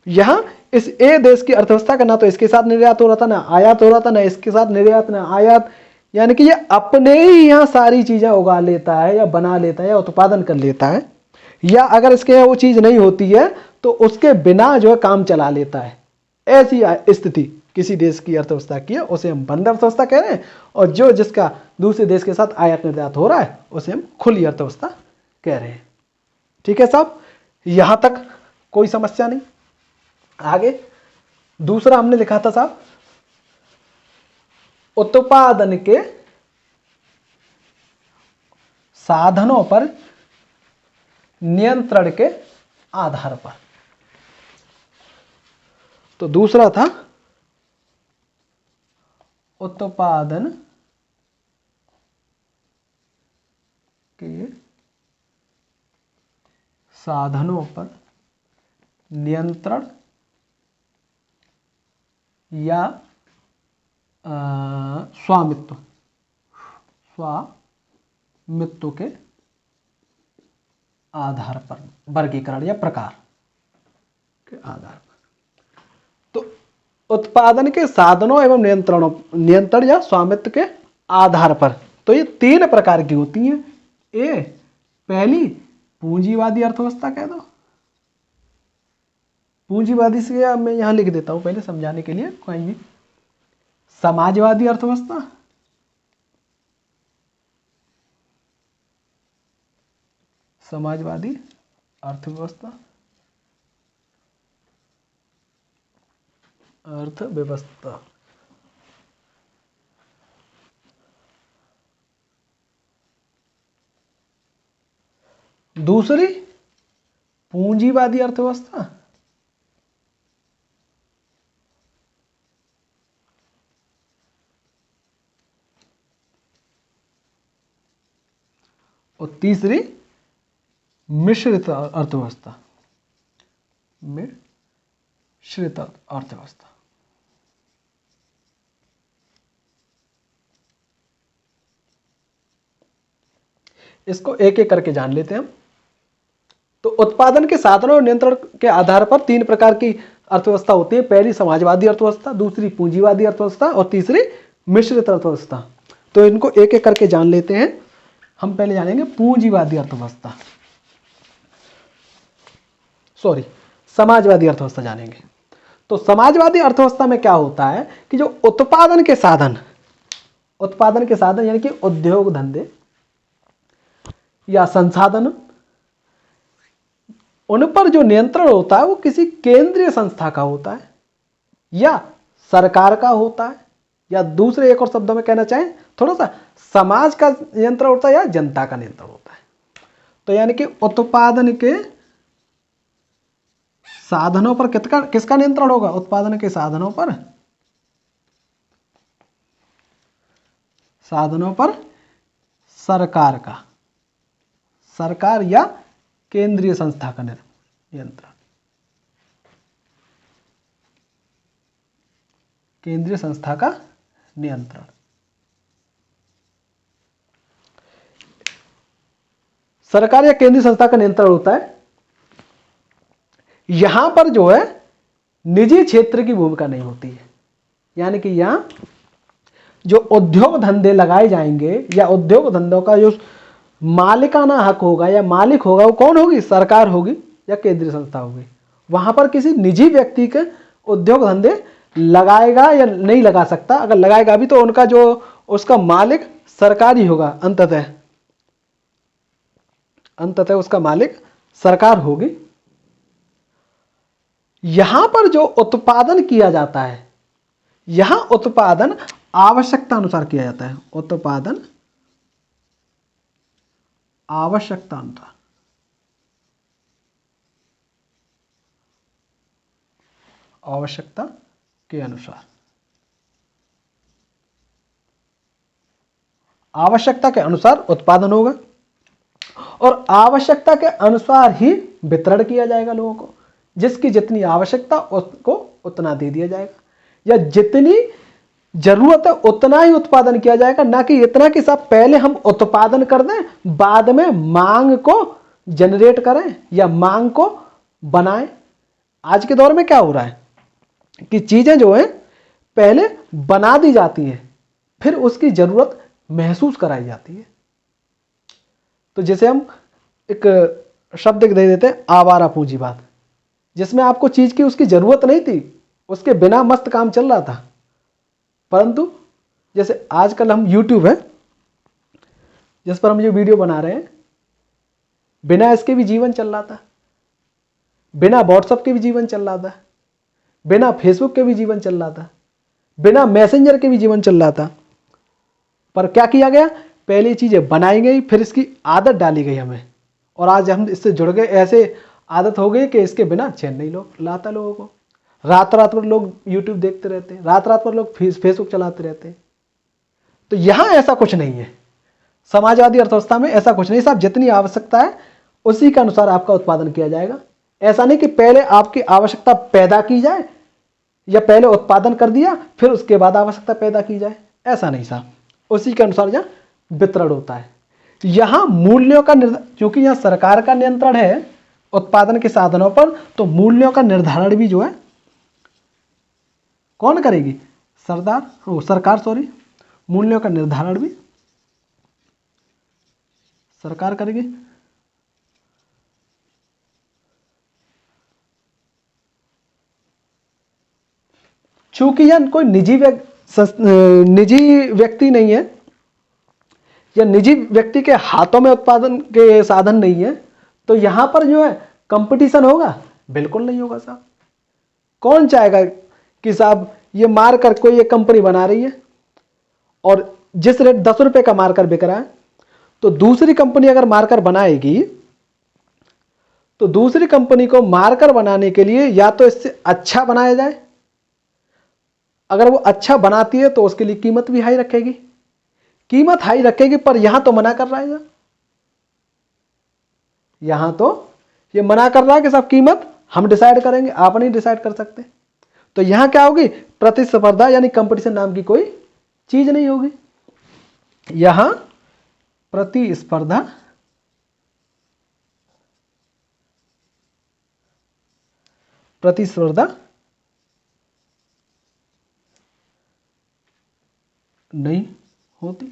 यहां इस ए देश की अर्थव्यवस्था का ना तो इसके साथ निर्यात हो रहा था ना आयात हो रहा था, ना इसके साथ निर्यात ना आयात, यानी कि ये अपने ही यहाँ सारी चीजें उगा लेता है या बना लेता है या उत्पादन कर लेता है, या अगर इसके यहाँ वो चीज नहीं होती है तो उसके बिना जो है काम चला लेता है। ऐसी स्थिति किसी देश की अर्थव्यवस्था की है, उसे हम बंद अर्थव्यवस्था कह रहे हैं, और जो जिसका दूसरे देश के साथ आयात निर्यात हो रहा है उसे हम खुली अर्थव्यवस्था कह रहे हैं। ठीक है साहब, यहां तक कोई समस्या नहीं। आगे दूसरा हमने लिखा था साहब उत्पादन के साधनों पर नियंत्रण के आधार पर। तो दूसरा था उत्पादन के साधनों पर नियंत्रण या स्वामित्व के आधार पर, वर्गीकरण या प्रकार के आधार पर। तो उत्पादन के साधनों एवं नियंत्रण या स्वामित्व के आधार पर। तो ये 3 प्रकार की होती हैं। ए पहली पूंजीवादी अर्थव्यवस्था कह दो, पूंजीवादी से मैं यहां लिख देता हूं पहले समझाने के लिए कोई भी। समाजवादी अर्थव्यवस्था, समाजवादी अर्थव्यवस्था, अर्थव्यवस्था। दूसरी पूंजीवादी अर्थव्यवस्था, और तीसरी मिश्रित अर्थव्यवस्था, मिश्रित अर्थव्यवस्था। इसको एक एक करके जान लेते हैं हम। तो उत्पादन के साधनों और नियंत्रण के आधार पर 3 प्रकार की अर्थव्यवस्था होती है। पहली समाजवादी अर्थव्यवस्था, दूसरी पूंजीवादी अर्थव्यवस्था और तीसरी मिश्रित अर्थव्यवस्था। तो इनको एक एक करके जान लेते हैं। हम पहले जानेंगे पूंजीवादी अर्थव्यवस्था, सॉरी समाजवादी अर्थव्यवस्था जानेंगे। तो समाजवादी अर्थव्यवस्था में क्या होता है कि जो उत्पादन के साधन यानी कि उद्योग धंधे या संसाधन, उन पर जो नियंत्रण होता है वो किसी केंद्रीय संस्था का होता है या सरकार का होता है, या दूसरे एक और शब्दों में कहना चाहें थोड़ा सा समाज का नियंत्रण होता है या जनता का नियंत्रण होता है। तो यानी कि उत्पादन के साधनों पर किसका नियंत्रण होगा? उत्पादन के साधनों पर सरकार का, सरकार या केंद्रीय संस्था का नियंत्रण, केंद्रीय संस्था का नियंत्रण। सरकार या केंद्रीय संस्था का नियंत्रण होता है। यहां पर जो है निजी क्षेत्र की भूमिका नहीं होती है। यानी कि यहां जो उद्योग धंधे लगाए जाएंगे या उद्योग धंधों का जो मालिकाना हक होगा या मालिक होगा वो कौन होगी? सरकार होगी या केंद्रीय संस्था होगी। वहां पर किसी निजी व्यक्ति के उद्योग धंधे लगाएगा या नहीं लगा सकता। अगर लगाएगा भी तो उनका जो उसका मालिक सरकार ही होगा। अंततः उसका मालिक सरकार होगी। यहां पर जो उत्पादन किया जाता है, यहां उत्पादन आवश्यकता अनुसार किया जाता है। उत्पादन आवश्यकता अनुसार, आवश्यकता के अनुसार, आवश्यकता के अनुसार उत्पादन होगा और आवश्यकता के अनुसार ही वितरण किया जाएगा लोगों को। जिसकी जितनी आवश्यकता उसको उतना दे दिया जाएगा, या जितनी जरूरत है उतना ही उत्पादन किया जाएगा। ना कि इतना कि साहब पहले हम उत्पादन कर दें बाद में मांग को जनरेट करें या मांग को बनाएं। आज के दौर में क्या हो रहा है कि चीजें जो है पहले बना दी जाती है, फिर उसकी जरूरत महसूस कराई जाती है। तो जैसे हम एक शब्द दे देते हैं आवारा पूंजीवाद, जिसमें आपको चीज की उसकी जरूरत नहीं थी, उसके बिना मस्त काम चल रहा था। परंतु जैसे आजकल हम YouTube है जिस पर हम जो वीडियो बना रहे हैं, बिना इसके भी जीवन चल रहा था, बिना व्हाट्सएप के भी जीवन चल रहा था, बिना फेसबुक के भी जीवन चल रहा था, बिना मैसेंजर के भी जीवन चल रहा था। पर क्या किया गया? पहले चीजें बनाई गई, फिर इसकी आदत डाली गई हमें, और आज हम इससे जुड़ गए। ऐसे आदत हो गई कि इसके बिना चैन नहीं लाता लोगों को। रात रात भर लोग YouTube देखते रहते हैं, रात रात भर लोग फेसबुक चलाते रहते हैं। तो यहां ऐसा कुछ नहीं है। समाजवादी अर्थव्यवस्था में ऐसा कुछ नहीं। साहब जितनी आवश्यकता है उसी के अनुसार आपका उत्पादन किया जाएगा। ऐसा नहीं कि पहले आपकी आवश्यकता पैदा की जाए या पहले उत्पादन कर दिया फिर उसके बाद आवश्यकता पैदा की जाए, ऐसा नहीं साहब। उसी के अनुसार यहां वितरण होता है। यहां मूल्यों का क्योंकि यहां सरकार का नियंत्रण है उत्पादन के साधनों पर, तो मूल्यों का निर्धारण भी जो है कौन करेगी? सरकार सॉरी। मूल्यों का निर्धारण भी सरकार करेगी। चूंकि यह कोई निजी व्यक्ति नहीं है या निजी व्यक्ति के हाथों में उत्पादन के साधन नहीं है, तो यहां पर जो है कंपटीशन होगा? बिल्कुल नहीं होगा साहब। कौन चाहेगा कि साहब ये मार्कर कोई एक कंपनी बना रही है और जिस रेट 10 रुपए का मार्कर बिक रहा है, तो दूसरी कंपनी अगर मार्कर बनाएगी तो दूसरी कंपनी को मार्कर बनाने के लिए या तो इससे अच्छा बनाया जाए, अगर वो अच्छा बनाती है तो उसके लिए कीमत भी हाई रखेगी, कीमत हाई रखेगी, पर यहां तो मना कर रहा है, यहां तो ये मना कर रहा है कि साहब कीमत हम डिसाइड करेंगे, आप नहीं डिसाइड कर सकते। तो यहां क्या होगी? प्रतिस्पर्धा यानी कंपटीशन नाम की कोई चीज नहीं होगी। यहां प्रतिस्पर्धा नहीं होती।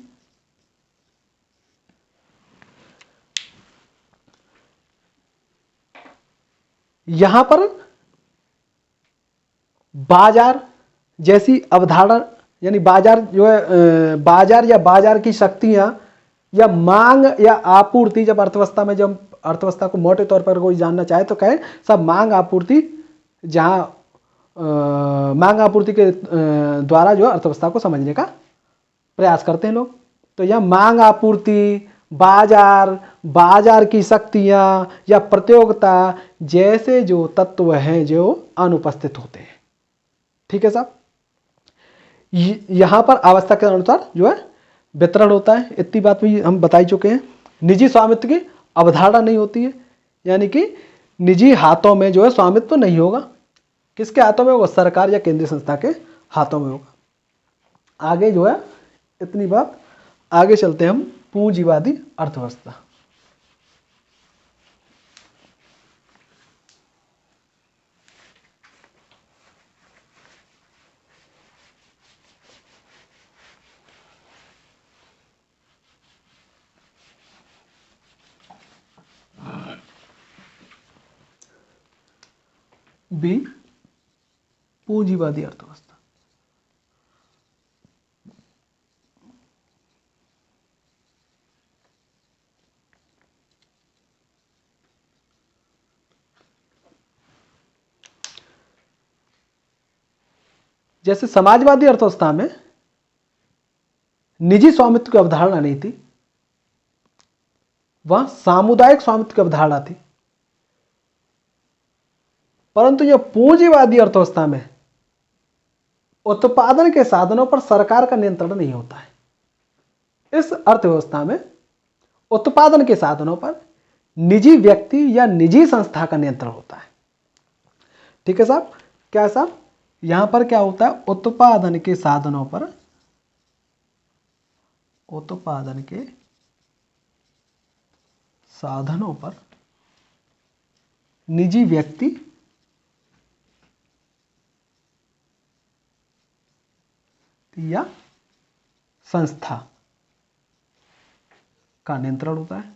यहां पर बाजार जैसी अवधारणा यानी बाजार जो है बाजार या बाजार की शक्तियां या मांग या आपूर्ति, जब अर्थव्यवस्था में जब अर्थव्यवस्था को मोटे तौर पर कोई जानना चाहे तो कहे सब मांग आपूर्ति, जहां मांग आपूर्ति के द्वारा जो अर्थव्यवस्था को समझने का प्रयास करते हैं लोग। तो यह मांग आपूर्ति, बाजार की शक्तियां या प्रतियोगिता जैसे जो तत्व हैं जो अनुपस्थित होते हैं। ठीक है साहब। यहां पर अवस्था के अनुसार जो है वितरण होता है, इतनी बात भी हम बता ही चुके हैं। निजी स्वामित्व की अवधारणा नहीं होती है, यानी कि निजी हाथों में जो है स्वामित्व तो नहीं होगा। किसके हाथों में होगा? सरकार या केंद्रीय संस्था के हाथों में होगा। आगे जो है इतनी बात, आगे चलते हैं हम पूंजीवादी अर्थव्यवस्था। बी पूंजीवादी अर्थव्यवस्था। जैसे समाजवादी अर्थव्यवस्था में निजी स्वामित्व की अवधारणा नहीं थी, वहां सामुदायिक स्वामित्व की अवधारणा थी, परंतु यह पूंजीवादी अर्थव्यवस्था में उत्पादन के साधनों पर सरकार का नियंत्रण नहीं होता है। इस अर्थव्यवस्था में उत्पादन के साधनों पर निजी व्यक्ति या निजी संस्था का नियंत्रण होता है। ठीक है साहब। क्या साहब? यहां पर क्या होता है? उत्पादन के साधनों पर निजी व्यक्ति या संस्था का नियंत्रण होता है।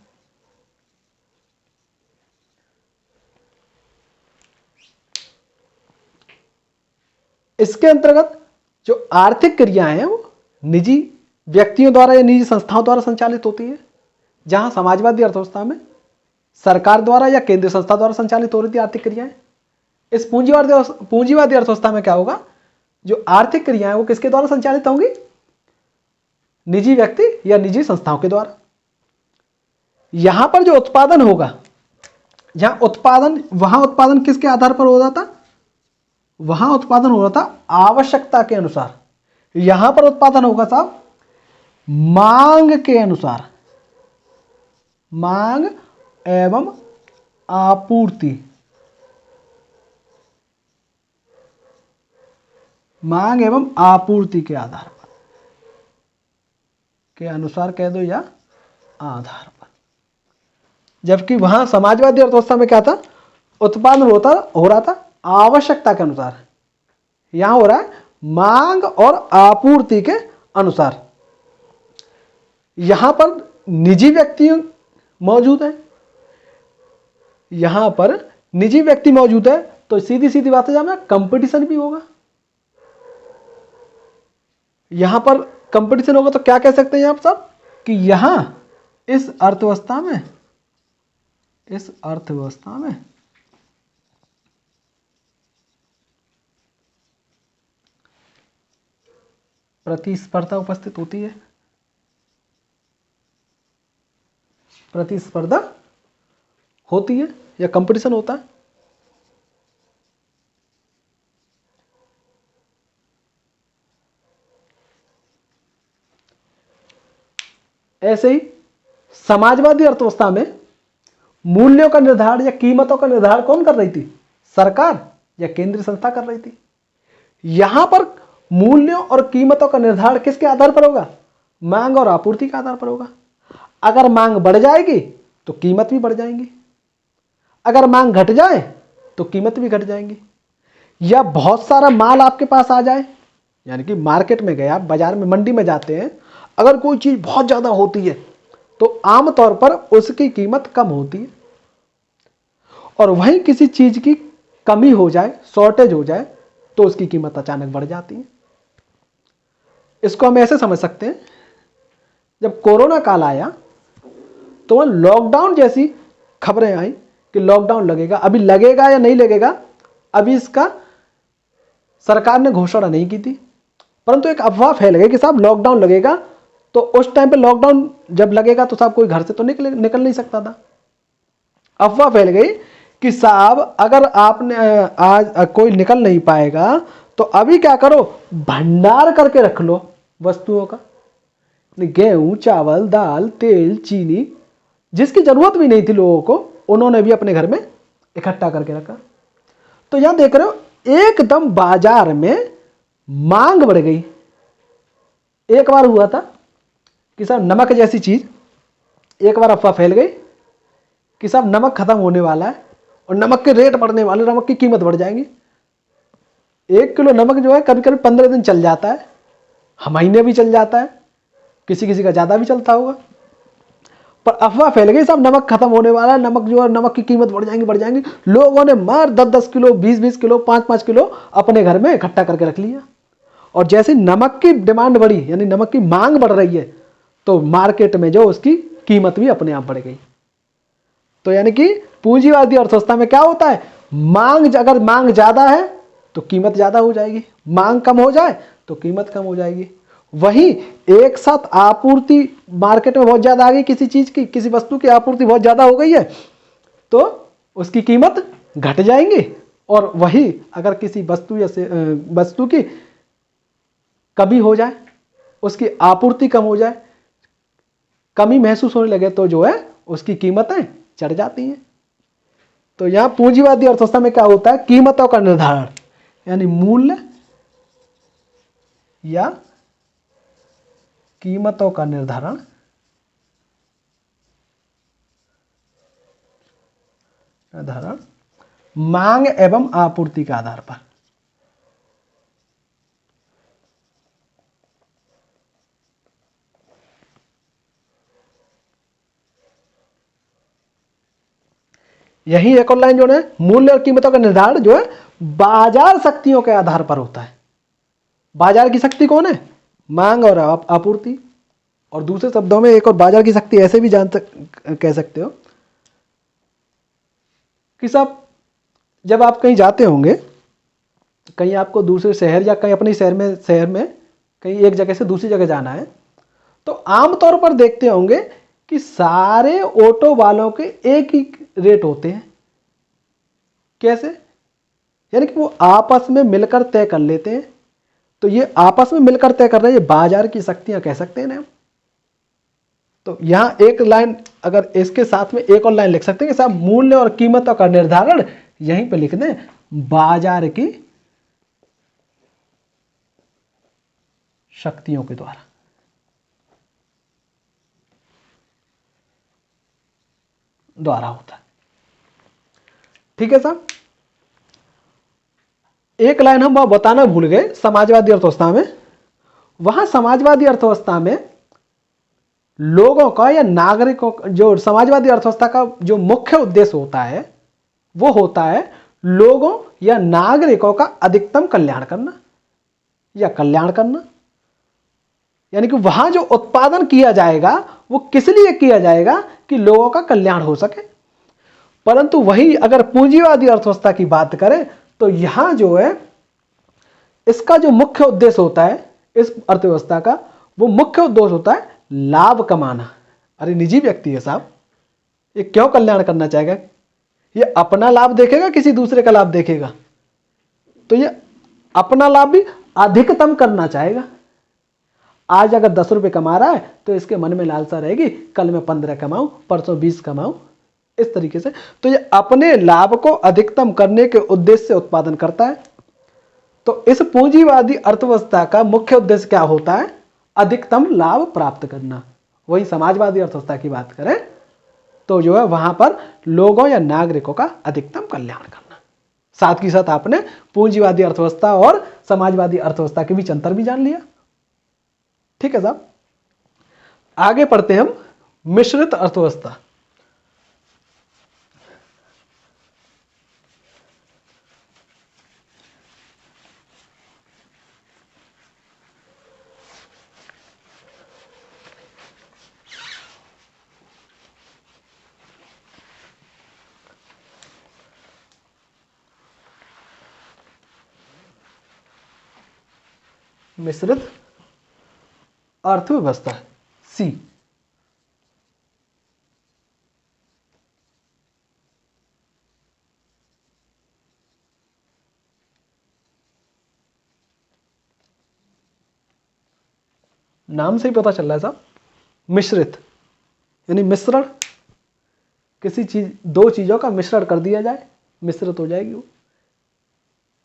इसके अंतर्गत जो आर्थिक क्रियाएं हैं वो निजी व्यक्तियों द्वारा या निजी संस्थाओं द्वारा संचालित होती है, जहां समाजवादी अर्थव्यवस्था में सरकार द्वारा या केंद्रीय संस्था द्वारा संचालित हो रही थी आर्थिक क्रियाएं। इस पूंजीवादी अर्थव्यवस्था में क्या होगा? जो आर्थिक क्रियाएं वो किसके द्वारा संचालित होंगी? निजी व्यक्ति या निजी संस्थाओं के द्वारा। यहां पर जो उत्पादन होगा, वहां उत्पादन किसके आधार पर हो रहा था? वहां उत्पादन हो रहा था आवश्यकता के अनुसार। यहां पर उत्पादन होगा साहब मांग के अनुसार, मांग एवं आपूर्ति, मांग एवं आपूर्ति के आधार पर, के अनुसार कह दो या आधार पर। जबकि वहां समाजवादी अर्थव्यवस्था में क्या था? उत्पादन हो रहा था आवश्यकता के अनुसार। यहां हो रहा है मांग और आपूर्ति के अनुसार। यहां पर निजी व्यक्ति मौजूद है, यहां पर निजी व्यक्ति मौजूद है, तो सीधी सीधी बात है, जहां कंपटीशन भी होगा। यहां पर कंपटीशन होगा तो क्या कह सकते हैं आप सब कि यहां इस अर्थव्यवस्था में प्रतिस्पर्धा उपस्थित होती है। प्रतिस्पर्धा होती है या कंपटीशन होता है। ऐसे ही समाजवादी अर्थव्यवस्था में मूल्यों का निर्धारण या कीमतों का निर्धारण कौन कर रही थी? सरकार या केंद्रीय संस्था कर रही थी। यहां पर मूल्यों और कीमतों का निर्धारण किसके आधार पर होगा? मांग और आपूर्ति के आधार पर होगा। अगर मांग बढ़ जाएगी तो कीमत भी बढ़ जाएंगी, अगर मांग घट जाए तो कीमत भी घट जाएंगी। या बहुत सारा माल आपके पास आ जाए, यानी कि मार्केट में गए आप, बाजार में, मंडी में जाते हैं, अगर कोई चीज बहुत ज्यादा होती है तो आमतौर पर उसकी कीमत कम होती है, और वहीं किसी चीज की कमी हो जाए, शॉर्टेज हो जाए, तो उसकी कीमत अचानक बढ़ जाती है। इसको हम ऐसे समझ सकते हैं, जब कोरोना काल आया तो वहां लॉकडाउन जैसी खबरें आई कि लॉकडाउन लगेगा। अभी लगेगा या नहीं लगेगा, अभी इसका सरकार ने घोषणा नहीं की थी, परंतु एक अफवाह फैल गई कि साहब लॉकडाउन लगेगा। तो उस टाइम पे लॉकडाउन जब लगेगा तो साहब कोई घर से तो निकल नहीं सकता था। अफवाह फैल गई कि साहब अगर आपने आज कोई निकल नहीं पाएगा तो अभी क्या करो, भंडार करके रख लो वस्तुओं का, गेहूं, चावल, दाल, तेल, चीनी, जिसकी जरूरत भी नहीं थी लोगों को, उन्होंने भी अपने घर में इकट्ठा करके रखा। तो यहां देख रहे हो एकदम बाजार में मांग बढ़ गई। एक बार हुआ था कि साहब नमक जैसी चीज, एक बार अफवाह फैल गई कि साहब नमक खत्म होने वाला है और नमक के रेट बढ़ने वाले, नमक की कीमत बढ़ जाएंगी। 1 किलो नमक जो है कभी कभी 15 दिन चल जाता है, महीने भी चल जाता है, किसी किसी का ज्यादा भी चलता होगा। पर अफवाह फैल गई साहब नमक खत्म होने वाला है, नमक जो है, नमक की कीमत बढ़ जाएंगी। लोगों ने मार 10-10 किलो, 20-20 किलो, 5-5 किलो अपने घर में इकट्ठा करके रख लिया। और जैसे नमक की डिमांड बढ़ी, यानी नमक की मांग बढ़ रही है, तो मार्केट में जो उसकी कीमत भी अपने आप बढ़ गई। तो यानी कि पूंजीवादी अर्थव्यवस्था में क्या होता है, अगर मांग ज्यादा है तो कीमत ज्यादा हो जाएगी, मांग कम हो जाए तो कीमत कम हो जाएगी। वहीं एक साथ आपूर्ति मार्केट में बहुत ज्यादा आ गई, किसी चीज की, किसी वस्तु की आपूर्ति बहुत ज्यादा हो गई है तो उसकी कीमत घट जाएंगी। और वही अगर किसी वस्तु की कमी हो जाए, उसकी आपूर्ति कम हो जाए, कमी महसूस होने लगे, तो जो है उसकी कीमतें चढ़ जाती हैं। तो यहां पूंजीवादी अर्थव्यवस्था में क्या होता है, कीमतों का निर्धारण यानी मूल्य या कीमतों का निर्धारण मांग एवं आपूर्ति के आधार पर। यही एक और लाइन जो है, मूल्य और कीमतों का निर्धारण जो है बाजार शक्तियों के आधार पर होता है। बाजार की शक्ति कौन है, मांग और आपूर्ति। और दूसरे शब्दों में एक और बाजार की शक्ति ऐसे भी कह सकते हो कि साहब जब आप कहीं जाते होंगे, कहीं आपको दूसरे शहर या कहीं अपने शहर में कहीं एक जगह से दूसरी जगह जाना है, तो आमतौर पर देखते होंगे कि सारे ऑटो वालों के एक ही रेट होते हैं। कैसे? यानी कि वो आपस में मिलकर तय कर लेते हैं। तो ये आपस में मिलकर तय कर रहे हैं, ये बाजार की शक्तियां कह सकते हैं ना। तो यहां एक लाइन, अगर इसके साथ में एक और लाइन लिख सकते हैं कि साहब मूल्य और कीमतों का निर्धारण यहीं पे लिख दें बाजार की शक्तियों के द्वारा होता है। ठीक है साहब। एक लाइन हम वह बताना भूल गए समाजवादी अर्थव्यवस्था में। वहां समाजवादी अर्थव्यवस्था में लोगों का या नागरिकों का, जो समाजवादी अर्थव्यवस्था का जो मुख्य उद्देश्य होता है वो होता है लोगों या नागरिकों का अधिकतम कल्याण करना या कल्याण करना। यानी कि वहां जो उत्पादन किया जाएगा वो किस लिए किया जाएगा कि लोगों का कल्याण हो सके। परंतु वही अगर पूंजीवादी अर्थव्यवस्था की बात करें तो यहां जो है इसका जो मुख्य उद्देश्य होता है इस अर्थव्यवस्था का, वो मुख्य उद्देश्य होता है लाभ कमाना। अरे निजी व्यक्ति है साहब, ये क्यों कल्याण करना चाहेगा? ये अपना लाभ देखेगा किसी दूसरे का लाभ देखेगा? तो ये अपना लाभ भी अधिकतम करना चाहेगा। आज अगर 10 रुपए कमा रहा है तो इसके मन में लालसा रहेगी कल मैं 15 कमाऊं, परसों 20 कमाऊं, इस तरीके से। तो ये अपने लाभ को अधिकतम करने के उद्देश्य से उत्पादन करता है। तो इस पूंजीवादी अर्थव्यवस्था का मुख्य उद्देश्य क्या होता है? अधिकतम लाभ प्राप्त करना। वही समाजवादी अर्थव्यवस्था की बात करें तो जो है वहां पर लोगों या नागरिकों का अधिकतम कल्याण करना। साथ ही साथ आपने पूंजीवादी अर्थव्यवस्था और समाजवादी अर्थव्यवस्था के बीच अंतर भी जान लिया। ठीक है साहब, आगे पढ़ते हैं हम मिश्रित अर्थव्यवस्था। मिश्रित अर्थव्यवस्था सी। नाम से ही पता चल रहा है साहब, मिश्रित यानी मिश्रण, किसी चीज दो चीजों का मिश्रण कर दिया जाए, मिश्रित हो जाएगी वो।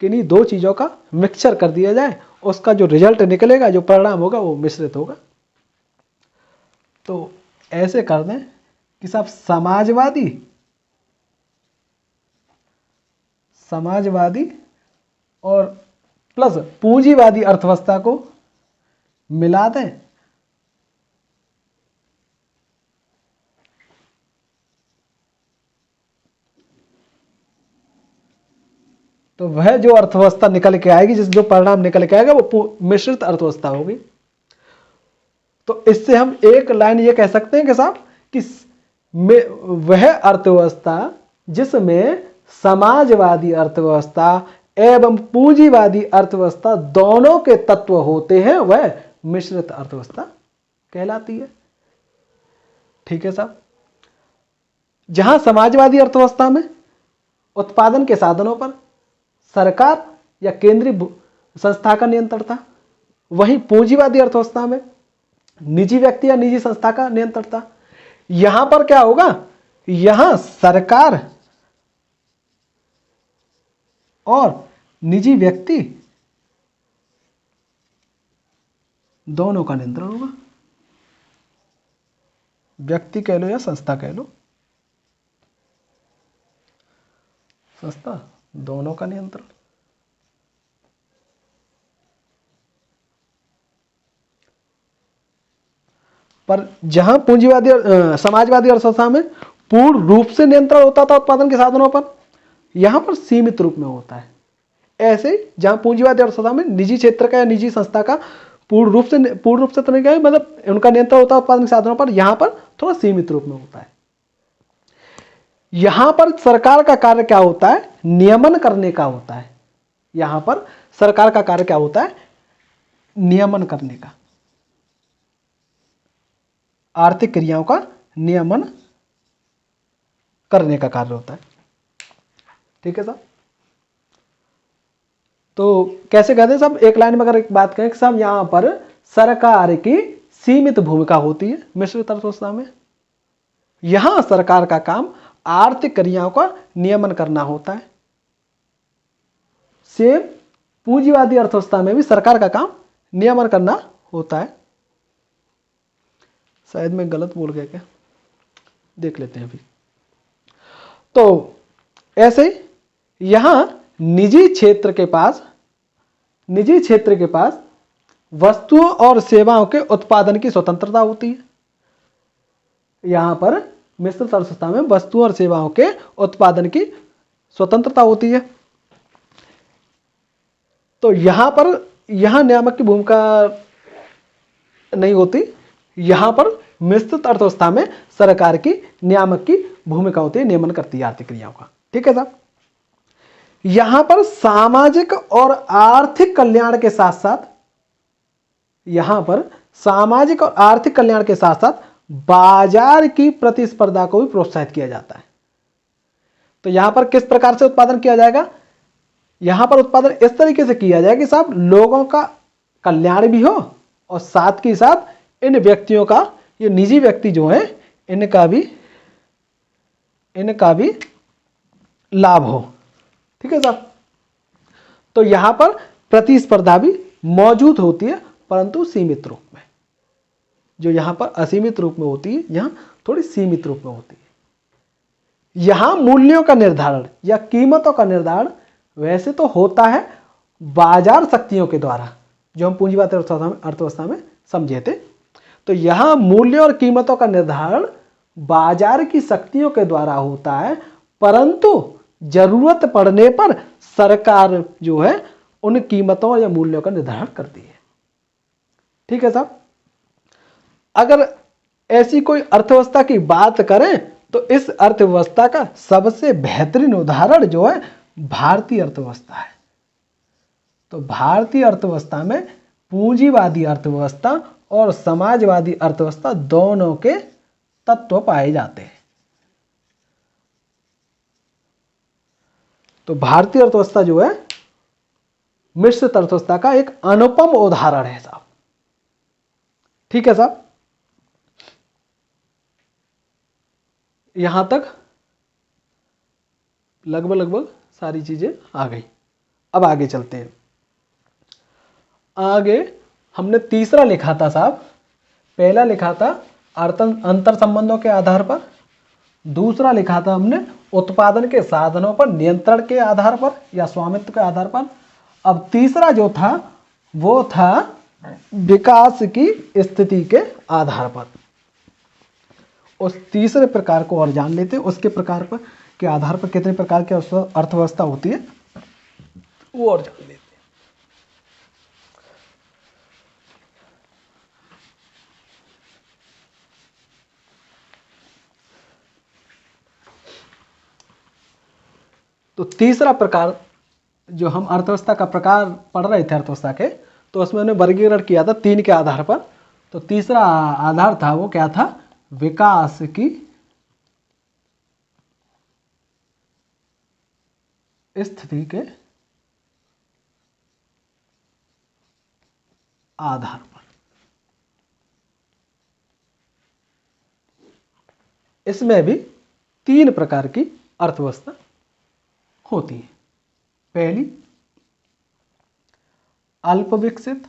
किन्हीं दो चीजों का मिक्सचर कर दिया जाए, उसका जो रिजल्ट निकलेगा, जो परिणाम होगा वो मिश्रित होगा। तो ऐसे कर दें कि साहब समाजवादी और प्लस पूंजीवादी अर्थव्यवस्था को मिला दें तो वह जो अर्थव्यवस्था निकल के आएगी, जिस जो परिणाम निकल के आएगा वो मिश्रित अर्थव्यवस्था होगी। तो इससे हम एक लाइन ये कह सकते हैं कि साहब कि वह अर्थव्यवस्था जिसमें समाजवादी अर्थव्यवस्था एवं पूंजीवादी अर्थव्यवस्था दोनों के तत्व होते हैं वह मिश्रित अर्थव्यवस्था कहलाती है। ठीक है साहब, जहां समाजवादी अर्थव्यवस्था में उत्पादन के साधनों पर सरकार या केंद्रीय संस्था का नियंत्रण था, वहीं पूंजीवादी अर्थव्यवस्था में निजी व्यक्ति या निजी संस्था का नियंत्रण था। यहां पर क्या होगा? यहां सरकार और निजी व्यक्ति दोनों का नियंत्रण होगा। व्यक्ति कह लो या संस्था कह लो, संस्था दोनों का नियंत्रण। पर जहां पूंजीवादी समाजवादी अर्थव्यवस्था में पूर्ण रूप से नियंत्रण होता था उत्पादन के साधनों पर, यहां पर सीमित रूप में होता है। ऐसे जहां पूंजीवादी अर्थव्यवस्था में निजी क्षेत्र का या निजी संस्था का पूर्ण रूप से तो नहीं कहें, मतलब उनका नियंत्रण होता है उत्पादन के साधनों पर, यहां पर थोड़ा सीमित रूप में होता है। यहां पर सरकार का कार्य क्या होता है? नियमन करने का होता है। यहां पर सरकार का कार्य क्या होता है? नियमन करने का, आर्थिक क्रियाओं का नियमन करने का कार्य होता है। ठीक है साहब, तो कैसे कहते हैं साहब, एक लाइन में अगर एक बात करें कि साहब यहां पर सरकार की सीमित भूमिका होती है मिश्रित अर्थव्यवस्था में। यहां सरकार का काम आर्थिक क्रियाओं का नियमन करना होता है। सेम पूंजीवादी अर्थव्यवस्था में भी सरकार का काम नियमन करना होता है। शायद मैं गलत बोल गया क्या, देख लेते हैं अभी। तो ऐसे यहां निजी क्षेत्र के पास वस्तुओं और सेवाओं के उत्पादन की स्वतंत्रता होती है। यहां पर मिश्रित अर्थव्यवस्था में वस्तुओं और सेवाओं के उत्पादन की स्वतंत्रता होती है। तो यहां नियामक की भूमिका नहीं होती। यहां पर मिश्रित अर्थव्यवस्था में सरकार की नियामक की भूमिका होती है, नियमन करती है आर्थिक क्रियाओं का। ठीक है साहब। यहां पर सामाजिक और आर्थिक कल्याण के साथ साथ बाजार की प्रतिस्पर्धा को भी प्रोत्साहित किया जाता है। तो यहां पर किस प्रकार से उत्पादन किया जाएगा? यहां पर उत्पादन इस तरीके से किया जाए कि साहब लोगों का कल्याण भी हो और साथ ही साथ इन व्यक्तियों का, ये निजी व्यक्ति जो है, इनका भी लाभ हो। ठीक है साहब। तो यहां पर प्रतिस्पर्धा भी मौजूद होती है, परंतु सीमित रूप में। जो यहां पर असीमित रूप में होती है, यहां थोड़ी सीमित रूप में होती है। यहां मूल्यों का निर्धारण या कीमतों का निर्धारण वैसे तो होता है बाजार शक्तियों के द्वारा, जो हम पूंजीवादी अर्थव्यवस्था में समझे थे। तो यहां मूल्यों और कीमतों का निर्धारण बाजार की शक्तियों के द्वारा होता है, परंतु जरूरत पड़ने पर सरकार जो है उन कीमतों या मूल्यों का निर्धारण करती है। ठीक है साहब। अगर ऐसी कोई अर्थव्यवस्था की बात करें तो इस अर्थव्यवस्था का सबसे बेहतरीन उदाहरण जो है भारतीय अर्थव्यवस्था है। तो भारतीय अर्थव्यवस्था में पूंजीवादी अर्थव्यवस्था और समाजवादी अर्थव्यवस्था दोनों के तत्व पाए जाते हैं। तो भारतीय अर्थव्यवस्था जो है मिश्रित अर्थव्यवस्था का एक अनुपम उदाहरण है साहब। ठीक है साहब। यहां तक लगभग सारी चीजें आ गई। अब आगे चलते हैं। आगे हमने तीसरा लिखा था साहब। पहला लिखा था अंतर संबंधों के आधार पर, दूसरा लिखा था हमने उत्पादन के साधनों पर नियंत्रण के आधार पर या स्वामित्व के आधार पर। अब तीसरा जो था वो था विकास की स्थिति के आधार पर। उस तीसरे प्रकार को और जान लेते हैं, उसके प्रकार पर के आधार पर कितने प्रकार की अर्थव्यवस्था होती है वो और जान लेते हैं। तो तीसरा प्रकार जो हम अर्थव्यवस्था का प्रकार पढ़ रहे थे अर्थव्यवस्था के, तो उसमें हमने वर्गीकरण किया था 3 के आधार पर। तो तीसरा आधार था वो क्या था? विकास की स्थिति के आधार पर। इसमें भी 3 प्रकार की अर्थव्यवस्था होती है। पहली अल्प विकसित,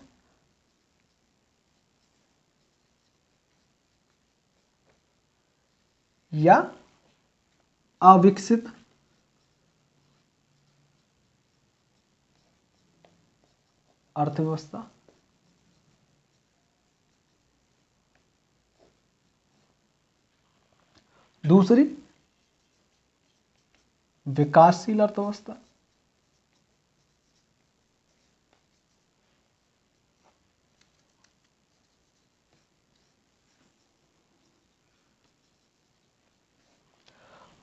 या अविकसित अर्थव्यवस्था। दूसरी विकासशील अर्थव्यवस्था।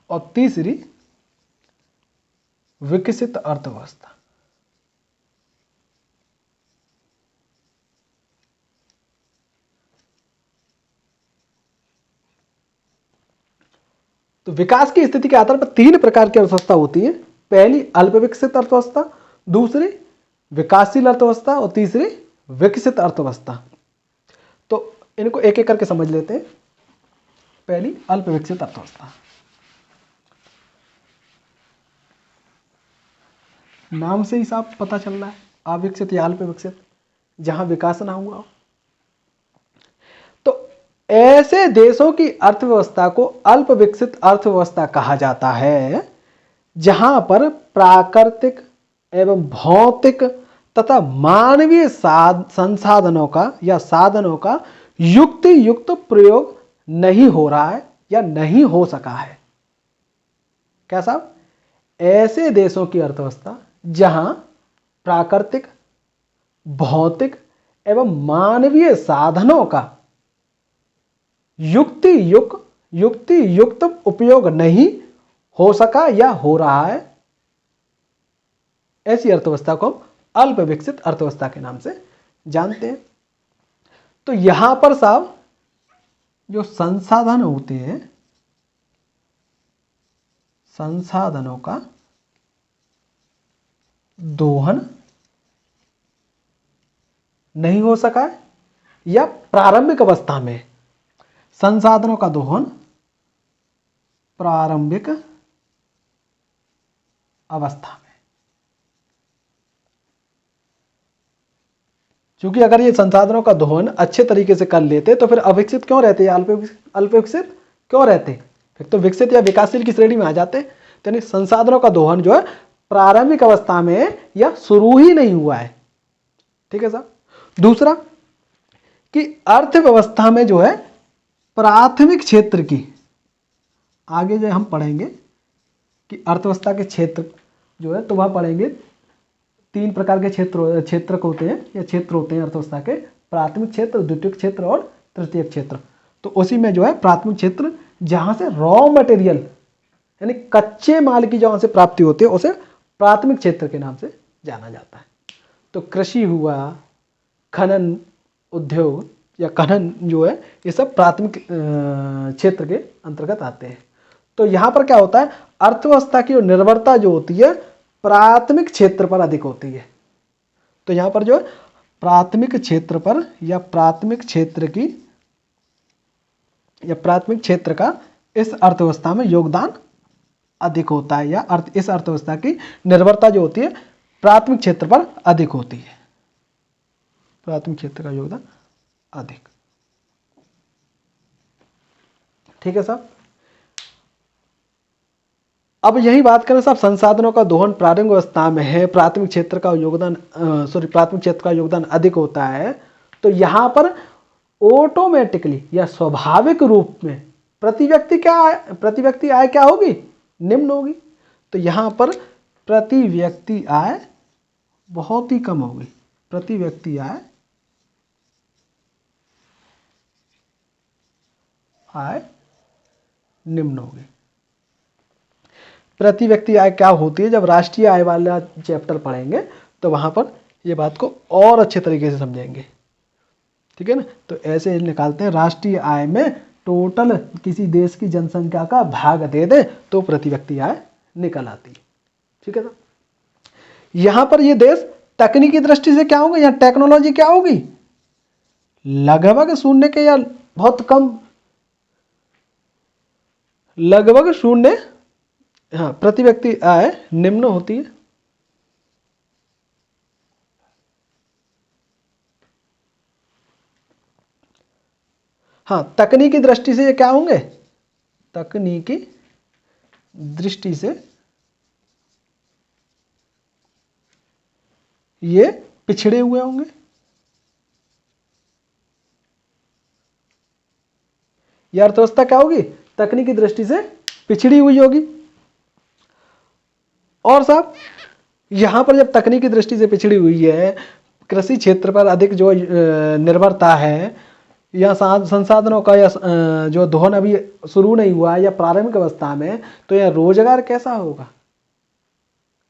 और तीसरी विकसित अर्थव्यवस्था। तो विकास की स्थिति के आधार पर 3 प्रकार की अर्थव्यवस्था होती है। पहली अल्प विकसित अर्थव्यवस्था, दूसरी विकासशील अर्थव्यवस्था और तीसरी विकसित अर्थव्यवस्था। तो इनको एक एक करके समझ लेते हैं। पहली अल्प विकसित अर्थव्यवस्था। नाम से ही साफ पता चल रहा है, अविकसित या अल्प विकसित, जहां विकास ना हुआ। तो ऐसे देशों की अर्थव्यवस्था को अल्प विकसित अर्थव्यवस्था कहा जाता है जहां पर प्राकृतिक एवं भौतिक तथा मानवीय संसाधनों का या साधनों का युक्ति युक्त प्रयोग नहीं हो रहा है या नहीं हो सका है। क्या साहब? ऐसे देशों की अर्थव्यवस्था जहां प्राकृतिक, भौतिक एवं मानवीय साधनों का युक्ति युक्त उपयोग नहीं हो सका या हो रहा है, ऐसी अर्थव्यवस्था को हम अल्प विकसित अर्थव्यवस्था के नाम से जानते हैं। तो यहां पर साहब जो संसाधन होते हैं, संसाधनों का दोहन नहीं हो सका है या प्रारंभिक अवस्था में संसाधनों का दोहन प्रारंभिक अवस्था में, क्योंकि अगर ये संसाधनों का दोहन अच्छे तरीके से कर लेते तो फिर अविकसित क्यों रहते, अल्प विकसित क्यों रहते, फिर तो विकसित या विकासशील की श्रेणी में आ जाते। यानी संसाधनों का दोहन जो है प्रारंभिक अवस्था में या शुरू ही नहीं हुआ है। ठीक है साहब। दूसरा कि अर्थव्यवस्था में जो है प्राथमिक क्षेत्र की, आगे जो हम पढ़ेंगे कि अर्थव्यवस्था के क्षेत्र जो है तो वह पढ़ेंगे 3 प्रकार के क्षेत्रक होते हैं या क्षेत्र होते हैं अर्थव्यवस्था के, प्राथमिक क्षेत्र, द्वितीयक क्षेत्र और तृतीयक क्षेत्र। तो उसी में जो है प्राथमिक क्षेत्र जहां से रॉ मटेरियल यानी कच्चे माल की जहां से प्राप्ति होती है उसे प्राथमिक क्षेत्र के नाम से जाना जाता है। तो कृषि हुआ, खनन उद्योग या खनन जो है ये सब प्राथमिक क्षेत्र के अंतर्गत आते हैं। तो यहाँ पर क्या होता है, अर्थव्यवस्था की निर्भरता जो होती है प्राथमिक क्षेत्र पर अधिक होती है। तो यहाँ पर जो है प्राथमिक क्षेत्र पर या प्राथमिक क्षेत्र की या प्राथमिक क्षेत्र का इस अर्थव्यवस्था में योगदान अधिक होता है या इस अर्थव्यवस्था की निर्भरता जो होती है प्राथमिक क्षेत्र पर अधिक होती है। प्राथमिक क्षेत्र का योगदान अधिक। ठीक है साहब। अब यही बात करें साहब, संसाधनों का दोहन प्रारंभिक अवस्था में है, प्राथमिक क्षेत्र का योगदान प्राथमिक क्षेत्र का योगदान अधिक होता है। तो यहां पर ऑटोमेटिकली या स्वाभाविक रूप में प्रति व्यक्ति आय क्या होगी, निम्न होगी। तो यहां पर प्रति व्यक्ति आय बहुत ही कम होगी, प्रति व्यक्ति आय निम्न होगी। प्रति व्यक्ति आय क्या होती है, जब राष्ट्रीय आय वाला चैप्टर पढ़ेंगे तो वहां पर ये बात को और अच्छे तरीके से समझेंगे। ठीक है ना। तो ऐसे निकालते हैं, राष्ट्रीय आय में टोटल किसी देश की जनसंख्या का भाग दे दे तो प्रति व्यक्ति आय निकल आती है। ठीक है ना। यहां पर ये देश तकनीकी दृष्टि से क्या होंगे, या टेक्नोलॉजी क्या होगी, लगभग शून्य के या बहुत कम, लगभग शून्य, हाँ, प्रति व्यक्ति आय निम्न होती है। हाँ, तकनीकी दृष्टि से ये क्या होंगे, तकनीकी दृष्टि से ये पिछड़े हुए होंगे। यह अर्थव्यवस्था क्या होगी, तकनीकी दृष्टि से पिछड़ी हुई होगी। और साहब यहां पर जब तकनीकी दृष्टि से पिछड़ी हुई है, कृषि क्षेत्र पर अधिक जो निर्भरता है, या संसाधनों का या जो दोहन अभी शुरू नहीं हुआ है या प्रारंभिक अवस्था में, तो यह रोजगार कैसा होगा,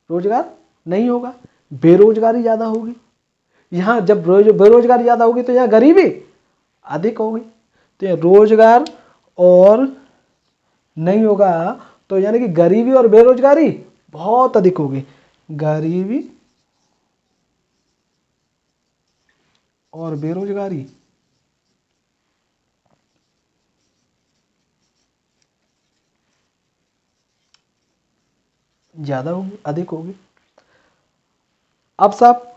रोजगार नहीं होगा, बेरोजगारी ज्यादा होगी। यहां जब बेरोजगारी ज्यादा होगी तो यहां गरीबी अधिक होगी। तो यह रोजगार और नहीं होगा तो यानी कि गरीबी और बेरोजगारी बहुत अधिक होगी, गरीबी और बेरोजगारी ज्यादा होगी, अधिक होगी। अब साहब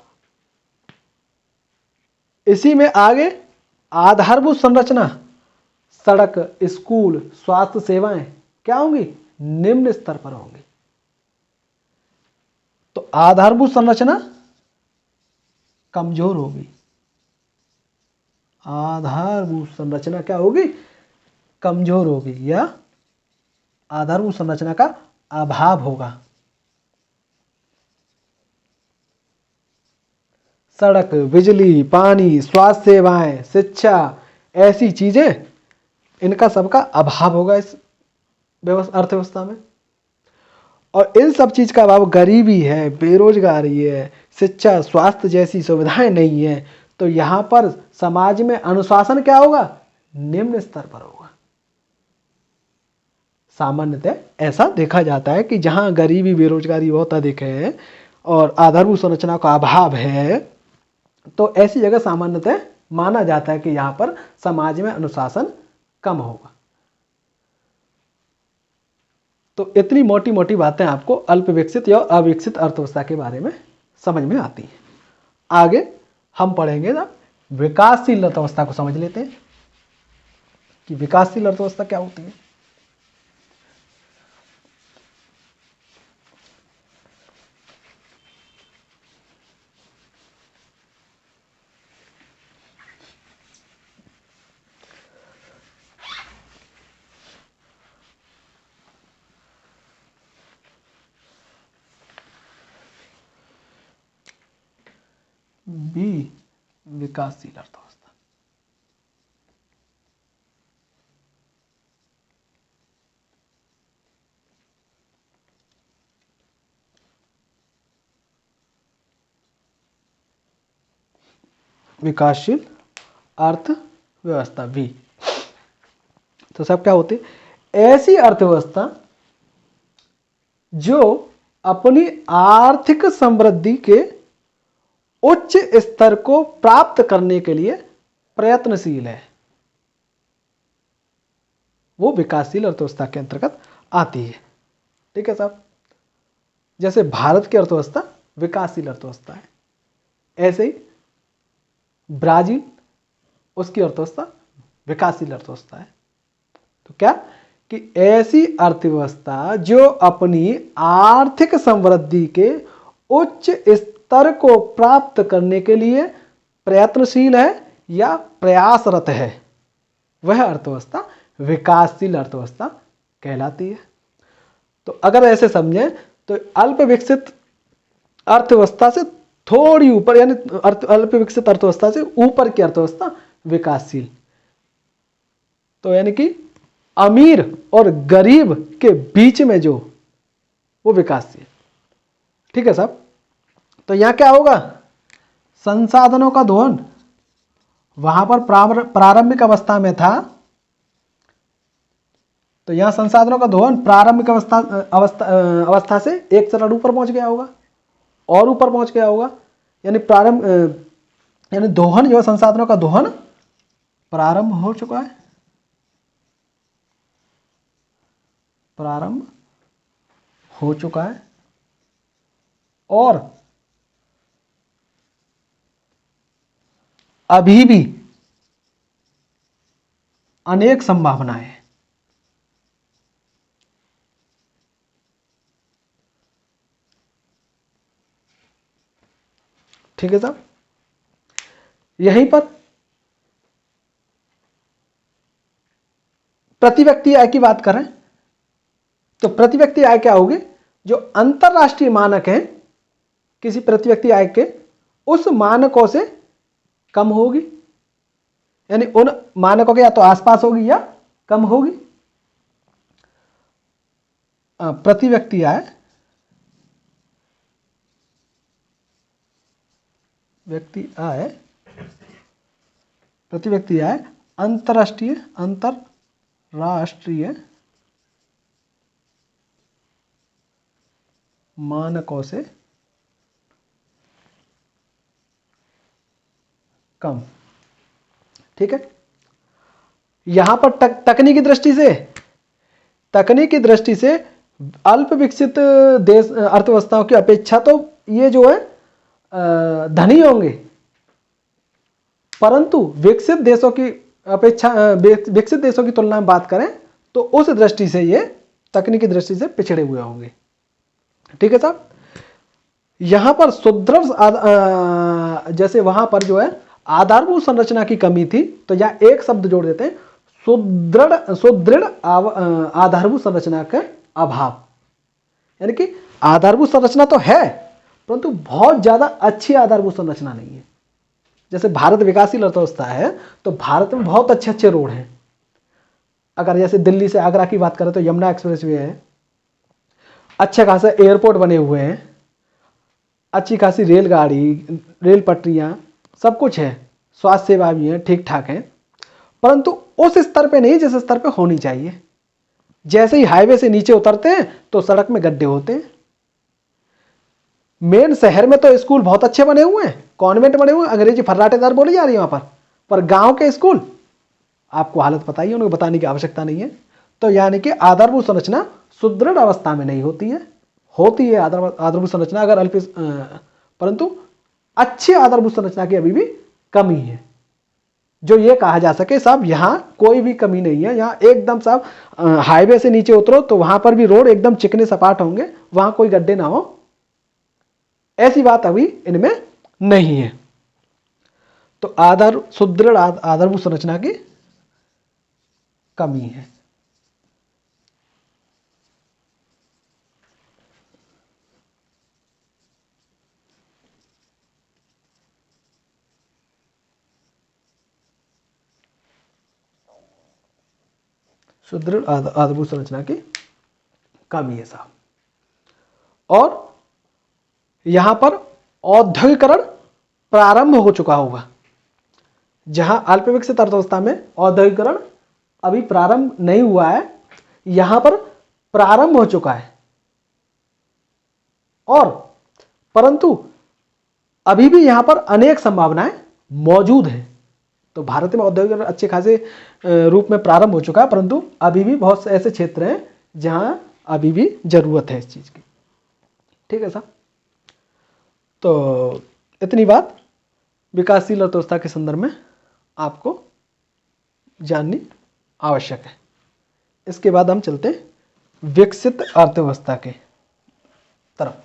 इसी में आगे आधारभूत संरचना, सड़क, स्कूल, स्वास्थ्य सेवाएं क्या होंगी, निम्न स्तर पर होंगी। तो आधारभूत संरचना कमजोर होगी, आधारभूत संरचना क्या होगी, कमजोर होगी, या आधारभूत संरचना का अभाव होगा। सड़क, बिजली, पानी, स्वास्थ्य सेवाएं, शिक्षा, ऐसी चीजें, इनका सबका अभाव होगा इस अर्थव्यवस्था में। और इन सब चीज का अभाव, गरीबी है, बेरोजगारी है, शिक्षा, स्वास्थ्य जैसी सुविधाएं नहीं है, तो यहाँ पर समाज में अनुशासन क्या होगा, निम्न स्तर पर होगा। सामान्यतः ऐसा देखा जाता है कि जहाँ गरीबी, बेरोजगारी बहुत अधिक है और आधारभूत संरचना का अभाव है, तो ऐसी जगह सामान्यतः माना जाता है कि यहाँ पर समाज में अनुशासन कम होगा। तो इतनी मोटी मोटी बातें आपको अल्प विकसित या अविकसित अर्थव्यवस्था के बारे में समझ में आती हैं। आगे हम पढ़ेंगे ना विकासशील अर्थव्यवस्था को समझ लेते हैं कि विकासशील अर्थव्यवस्था क्या होती है। बी, विकासशील अर्थव्यवस्था। विकासशील अर्थव्यवस्था बी। तो सब क्या होती है, ऐसी अर्थव्यवस्था जो अपनी आर्थिक समृद्धि के उच्च स्तर को प्राप्त करने के लिए प्रयत्नशील है, वो विकासशील अर्थव्यवस्था के अंतर्गत आती है। ठीक है साहब, जैसे भारत की अर्थव्यवस्था विकासशील अर्थव्यवस्था है, ऐसे ही ब्राजील, उसकी अर्थव्यवस्था विकासशील अर्थव्यवस्था है। तो क्या कि ऐसी अर्थव्यवस्था जो अपनी आर्थिक समृद्धि के उच्च स्तर को प्राप्त करने के लिए प्रयत्नशील है या प्रयासरत है, वह अर्थव्यवस्था विकासशील अर्थव्यवस्था कहलाती है। तो अगर ऐसे समझें तो अल्प विकसित अर्थव्यवस्था से थोड़ी ऊपर, यानी अल्प विकसित अर्थव्यवस्था से ऊपर की अर्थव्यवस्था विकासशील। तो यानी कि अमीर और गरीब के बीच में जो, वो विकासशील। ठीक है साहब। तो यहां क्या होगा, संसाधनों का दोहन वहां पर प्रारंभिक अवस्था में था, तो यहां संसाधनों का दोहन प्रारंभिक अवस्था से एक चरण ऊपर पहुंच गया होगा और ऊपर पहुंच गया होगा, यानी दोहन जो है, संसाधनों का दोहन प्रारंभ हो चुका है, प्रारंभ हो चुका है, और अभी भी अनेक संभावनाएं हैं। ठीक है साहब। यहीं पर प्रति व्यक्ति आय की बात करें तो प्रति व्यक्ति आय क्या होगी, जो अंतरराष्ट्रीय मानक है किसी प्रति व्यक्ति आय के, उस मानकों से कम होगी, यानी उन मानकों के या तो आसपास होगी या कम होगी। प्रति व्यक्ति आय, प्रति व्यक्ति आय अंतरराष्ट्रीय मानकों से कम। ठीक है। यहां पर तकनीकी दृष्टि से अल्प विकसित देश अर्थव्यवस्थाओं की अपेक्षा तो ये जो है धनी होंगे, परंतु विकसित देशों की तुलना में बात करें तो उस दृष्टि से ये तकनीकी दृष्टि से पिछड़े हुए होंगे। ठीक है साहब। यहाँ पर सुदृढ़ जैसे वहाँ पर जो है आधारभूत संरचना की कमी थी, तो यहाँ एक शब्द जोड़ देते हैं, सुदृढ़ आधारभूत संरचना का अभाव। यानी कि आधारभूत संरचना तो है, परंतु बहुत ज़्यादा अच्छी आधारभूत संरचना नहीं है। जैसे भारत विकासशील अर्थव्यवस्था है, तो भारत में बहुत अच्छे अच्छे रोड हैं। अगर जैसे दिल्ली से आगरा की बात करें तो यमुना एक्सप्रेसवे है, अच्छे खासे एयरपोर्ट बने हुए हैं, अच्छी खासी रेलगाड़ी, रेल पटरियाँ, सब कुछ है, स्वास्थ्य सेवा भी है, ठीक ठाक है, परंतु उस स्तर पे नहीं जिस स्तर पे होनी चाहिए। जैसे ही हाईवे से नीचे उतरते हैं तो सड़क में गड्ढे होते हैं। मेन शहर में तो स्कूल बहुत अच्छे बने हुए हैं, कॉन्वेंट बने हुए हैं, अंग्रेजी फर्राटेदार बोली जा रही है वहाँ पर गांव के स्कूल आपको हालत पता ही है, उनको बताने की आवश्यकता नहीं है। तो यानी कि आधारभूत संरचना सुदृढ़ अवस्था में नहीं होती है, होती है आधारभूत संरचना अगर अल्प, परंतु अच्छी आधारभूत संरचना की अभी भी कमी है, जो ये कहा जा सके साहब यहाँ कोई भी कमी नहीं है, यहाँ एकदम साहब हाईवे से नीचे उतरो तो वहां पर भी रोड एकदम चिकने सपाट होंगे, वहां कोई गड्ढे ना हो, ऐसी बात अभी इनमें नहीं है। तो सुदृढ़ आधारभूत संरचना की कमी है। सुदृढ़ आधारभूत संरचना की कमी है साहब। और यहां पर औद्योगिकरण प्रारंभ हो चुका होगा, जहां अल्प विकसित अर्थव्यवस्था में औद्योगिकरण अभी प्रारंभ नहीं हुआ है, यहां पर प्रारंभ हो चुका है, और परंतु अभी भी यहां पर अनेक संभावनाएं मौजूद हैं। तो भारत में औद्योगिकरण अच्छे खासे रूप में प्रारंभ हो चुका है, परंतु अभी भी बहुत से ऐसे क्षेत्र हैं जहां अभी भी जरूरत है इस चीज की। ठीक है साहब, तो इतनी बात विकासशील अर्थव्यवस्था के संदर्भ में आपको जाननी आवश्यक है। इसके बाद हम चलते हैं विकसित अर्थव्यवस्था के तरफ।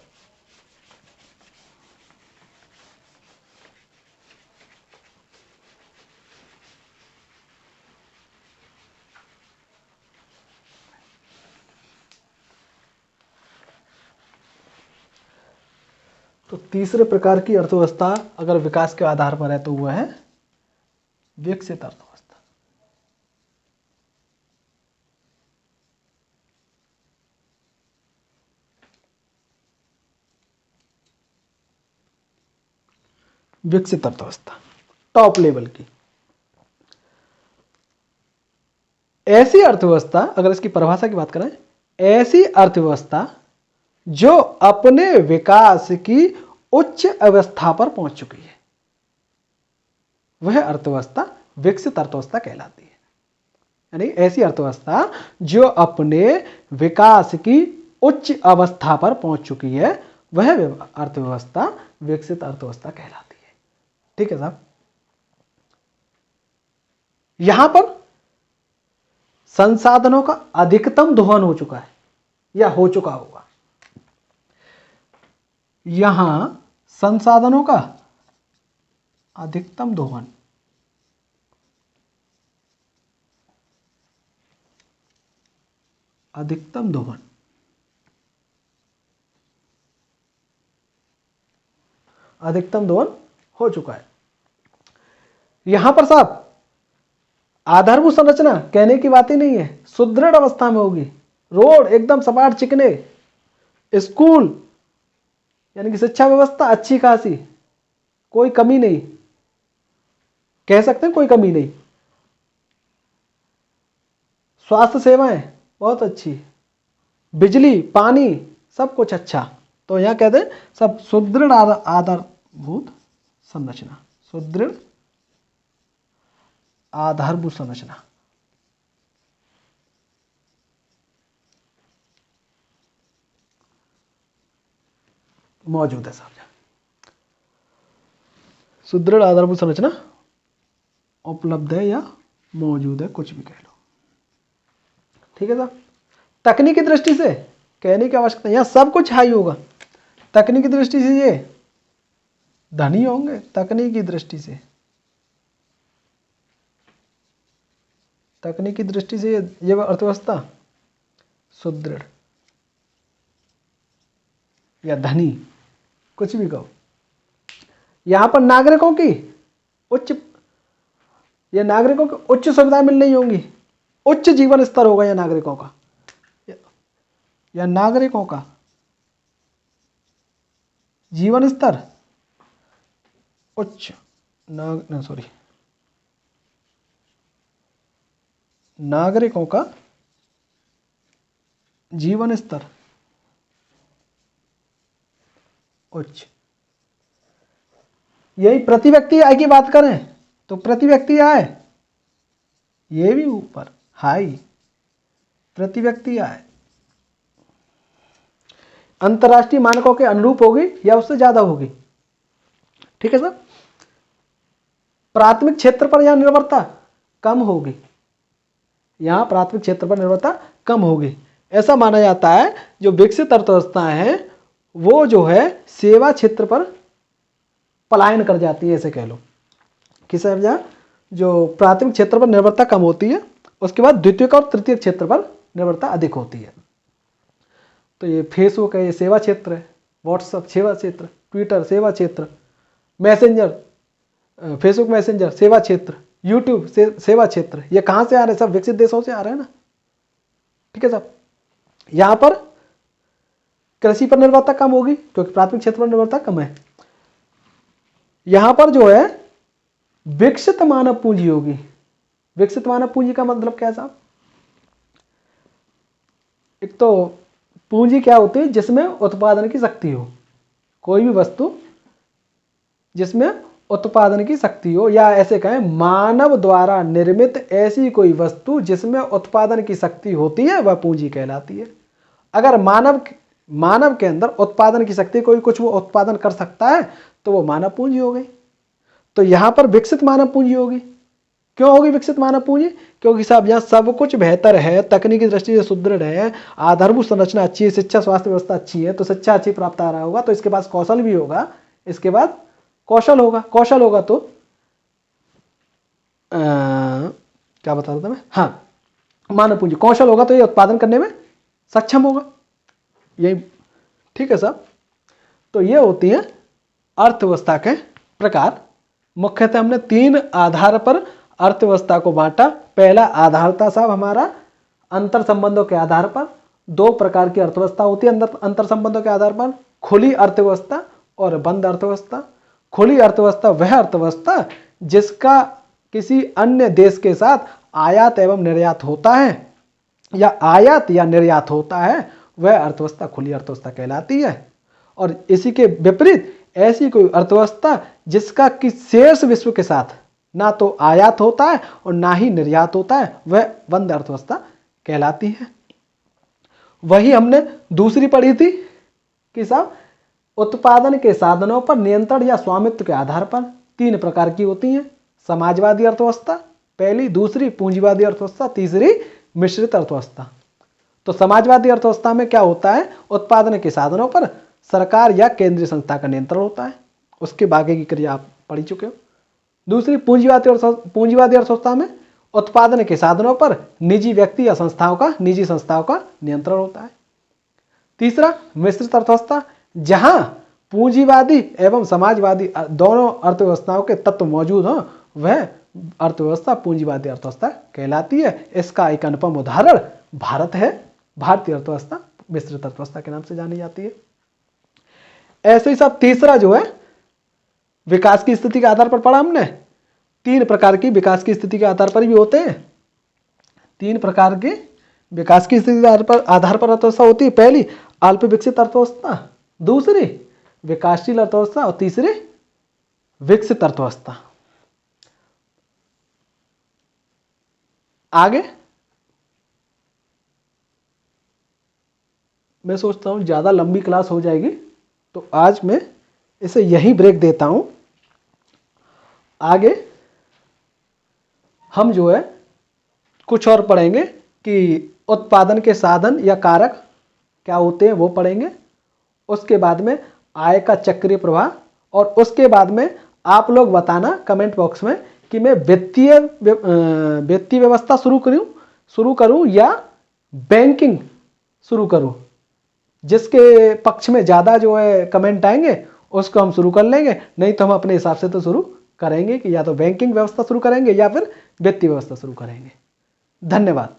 तो तीसरे प्रकार की अर्थव्यवस्था अगर विकास के आधार पर है तो वह है विकसित अर्थव्यवस्था। विकसित अर्थव्यवस्था टॉप लेवल की ऐसी अर्थव्यवस्था, अगर इसकी परिभाषा की बात करें, ऐसी अर्थव्यवस्था जो अपने विकास की उच्च अवस्था पर पहुंच चुकी है, वह अर्थव्यवस्था विकसित अर्थव्यवस्था कहलाती है। यानी ऐसी अर्थव्यवस्था जो अपने विकास की उच्च अवस्था पर पहुंच चुकी है, वह अर्थव्यवस्था विकसित अर्थव्यवस्था कहलाती है। ठीक है साहब, यहां पर संसाधनों का अधिकतम दोहन हो चुका है या हो चुका होगा। यहां संसाधनों का अधिकतम दोहन, अधिकतम दोहन हो चुका है। यहां पर साहब आधारभूत संरचना कहने की बात ही नहीं है, सुदृढ़ अवस्था में होगी, रोड एकदम सपाट चिकने, स्कूल यानी कि शिक्षा व्यवस्था अच्छी खासी, कोई कमी नहीं, कह सकते हैं कोई कमी नहीं, स्वास्थ्य सेवाएं बहुत अच्छी, बिजली पानी सब कुछ अच्छा। तो यहां कहते हैं सब सुदृढ़ आधारभूत संरचना, सुदृढ़ आधारभूत संरचना मौजूद है साहब। सुदृढ़ आधारभूत संरचना उपलब्ध है या मौजूद है, कुछ भी कह लो। ठीक है साहब, तकनीकी दृष्टि से कहने की आवश्यकता, यहां सब कुछ हाई होगा, तकनीकी दृष्टि से ये धनी होंगे, तकनीकी दृष्टि से, तकनीकी दृष्टि से ये अर्थव्यवस्था सुदृढ़ या धनी, कुछ भी कहो। यहां पर नागरिकों की उच्च सुविधाएं मिलनी होंगी, उच्च जीवन स्तर होगा या नागरिकों का, या नागरिकों का जीवन स्तर उच्च, नागरिकों का जीवन स्तर उच्च। यही प्रति व्यक्ति आय की बात करें तो प्रति व्यक्ति आय ये भी ऊपर हाई, प्रति व्यक्ति आय अंतर्राष्ट्रीय मानकों के अनुरूप होगी या उससे ज्यादा होगी। ठीक है सर। प्राथमिक क्षेत्र पर यहां निर्भरता कम होगी, यहां प्राथमिक क्षेत्र पर निर्भरता कम होगी। ऐसा माना जाता है जो विकसित अर्थव्यवस्थाएं हैं वो जो है सेवा क्षेत्र पर पलायन कर जाती है, ऐसे कह लो कि सर जहाँ जो प्राथमिक क्षेत्र पर निर्भरता कम होती है उसके बाद द्वितीयक और तृतीयक क्षेत्र पर निर्भरता अधिक होती है। तो ये फेसबुक है, ये सेवा क्षेत्र है, व्हाट्सएप सेवा क्षेत्र, ट्विटर सेवा क्षेत्र, मैसेंजर, फेसबुक मैसेंजर सेवा क्षेत्र, यूट्यूब सेवा क्षेत्र। ये कहाँ से आ रहे हैं? सब विकसित देशों से आ रहे हैं ना। ठीक है साहब। यहाँ पर कृषि पर निर्भरता कम होगी क्योंकि प्राथमिक क्षेत्र पर निर्भरता कम है। यहाँ पर जो है विकसित मानव पूंजी होगी। विकसित मानव पूंजी का मतलब क्या है साहब? एक तो पूंजी क्या होती है जिसमें उत्पादन की शक्ति हो, कोई भी वस्तु जिसमें उत्पादन की शक्ति हो, या ऐसे कहें मानव द्वारा निर्मित ऐसी कोई वस्तु जिसमें उत्पादन की शक्ति होती है वह पूंजी कहलाती है। अगर मानव के अंदर उत्पादन की शक्ति, कोई कुछ वो उत्पादन कर सकता है तो वो मानव पूंजी हो गई। तो यहां पर विकसित मानव पूंजी होगी। क्यों होगी विकसित मानव पूंजी? क्योंकि साहब यहाँ सब कुछ बेहतर है, तकनीकी दृष्टि से सुदृढ़ है, आधारभूत संरचना अच्छी है, शिक्षा स्वास्थ्य व्यवस्था अच्छी है, तो शिक्षा अच्छी प्राप्त आ रहा होगा तो इसके पास कौशल भी होगा, इसके बाद कौशल होगा, कौशल होगा तो क्या बता रहा था मैं, हाँ मानव पूंजी, कौशल होगा तो ये उत्पादन करने में सक्षम होगा। यही ठीक है साहब। तो ये होती है अर्थव्यवस्था के प्रकार। मुख्यतः हमने 3 आधार पर अर्थव्यवस्था को बांटा। पहला आधार था साहब हमारा अंतर संबंधों के आधार पर। 2 प्रकार की अर्थव्यवस्था होती है अंतर संबंधों के आधार पर, खुली अर्थव्यवस्था और बंद अर्थव्यवस्था। खुली अर्थव्यवस्था वह अर्थव्यवस्था जिसका किसी अन्य देश के साथ आयात एवं निर्यात होता है या आयात या निर्यात होता है, वह अर्थव्यवस्था खुली अर्थव्यवस्था कहलाती है। और इसी के विपरीत ऐसी कोई अर्थव्यवस्था जिसका कि शेष विश्व के साथ ना तो आयात होता है और ना ही निर्यात होता है, वह बंद अर्थव्यवस्था कहलाती है। वही हमने दूसरी पढ़ी थी कि साहब उत्पादन के साधनों पर नियंत्रण या स्वामित्व के आधार पर 3 प्रकार की होती हैं। समाजवादी अर्थव्यवस्था पहली, दूसरी पूंजीवादी अर्थव्यवस्था, तीसरी मिश्रित अर्थव्यवस्था। तो समाजवादी अर्थव्यवस्था में क्या होता है? उत्पादन के साधनों पर सरकार या केंद्रीय संस्था का नियंत्रण होता है। उसके बाकी की क्रिया आप पढ़ चुके हो। दूसरी पूंजीवादी अर्थव्यवस्था में उत्पादन के साधनों पर निजी व्यक्ति या निजी संस्थाओं का नियंत्रण होता है। तीसरा मिश्रित अर्थव्यवस्था, जहां पूंजीवादी एवं समाजवादी दोनों अर्थव्यवस्थाओं के तत्व मौजूद हों, वह अर्थव्यवस्था पूंजीवादी अर्थव्यवस्था कहलाती है। इसका एक अनुपम उदाहरण भारत है। भारतीय अर्थव्यवस्था मिश्रित अर्थव्यवस्था के नाम से जानी जाती है। ऐसे ही सब तीसरा जो है विकास की स्थिति के आधार पर पढ़ा हमने। 3 प्रकार की विकास की स्थिति के आधार पर भी होते हैं। 3 प्रकार के विकास की स्थिति के आधार पर अर्थव्यवस्था होती है। पहली अल्प विकसित अर्थव्यवस्था, दूसरी विकासशील अर्थव्यवस्था और तीसरी विकसित अर्थव्यवस्था। आगे मैं सोचता हूं ज्यादा लंबी क्लास हो जाएगी तो आज मैं इसे यहीं ब्रेक देता हूं। आगे हम जो है कुछ और पढ़ेंगे कि उत्पादन के साधन या कारक क्या होते हैं वो पढ़ेंगे। उसके बाद में आय का चक्रीय प्रवाह, और उसके बाद में आप लोग बताना कमेंट बॉक्स में कि मैं वित्तीय व्यवस्था शुरू करूं या बैंकिंग शुरू करूं। जिसके पक्ष में ज़्यादा जो है कमेंट आएंगे उसको हम शुरू कर लेंगे, नहीं तो हम अपने हिसाब से तो शुरू करेंगे कि या तो बैंकिंग व्यवस्था शुरू करेंगे या फिर वित्तीय व्यवस्था शुरू करेंगे। धन्यवाद।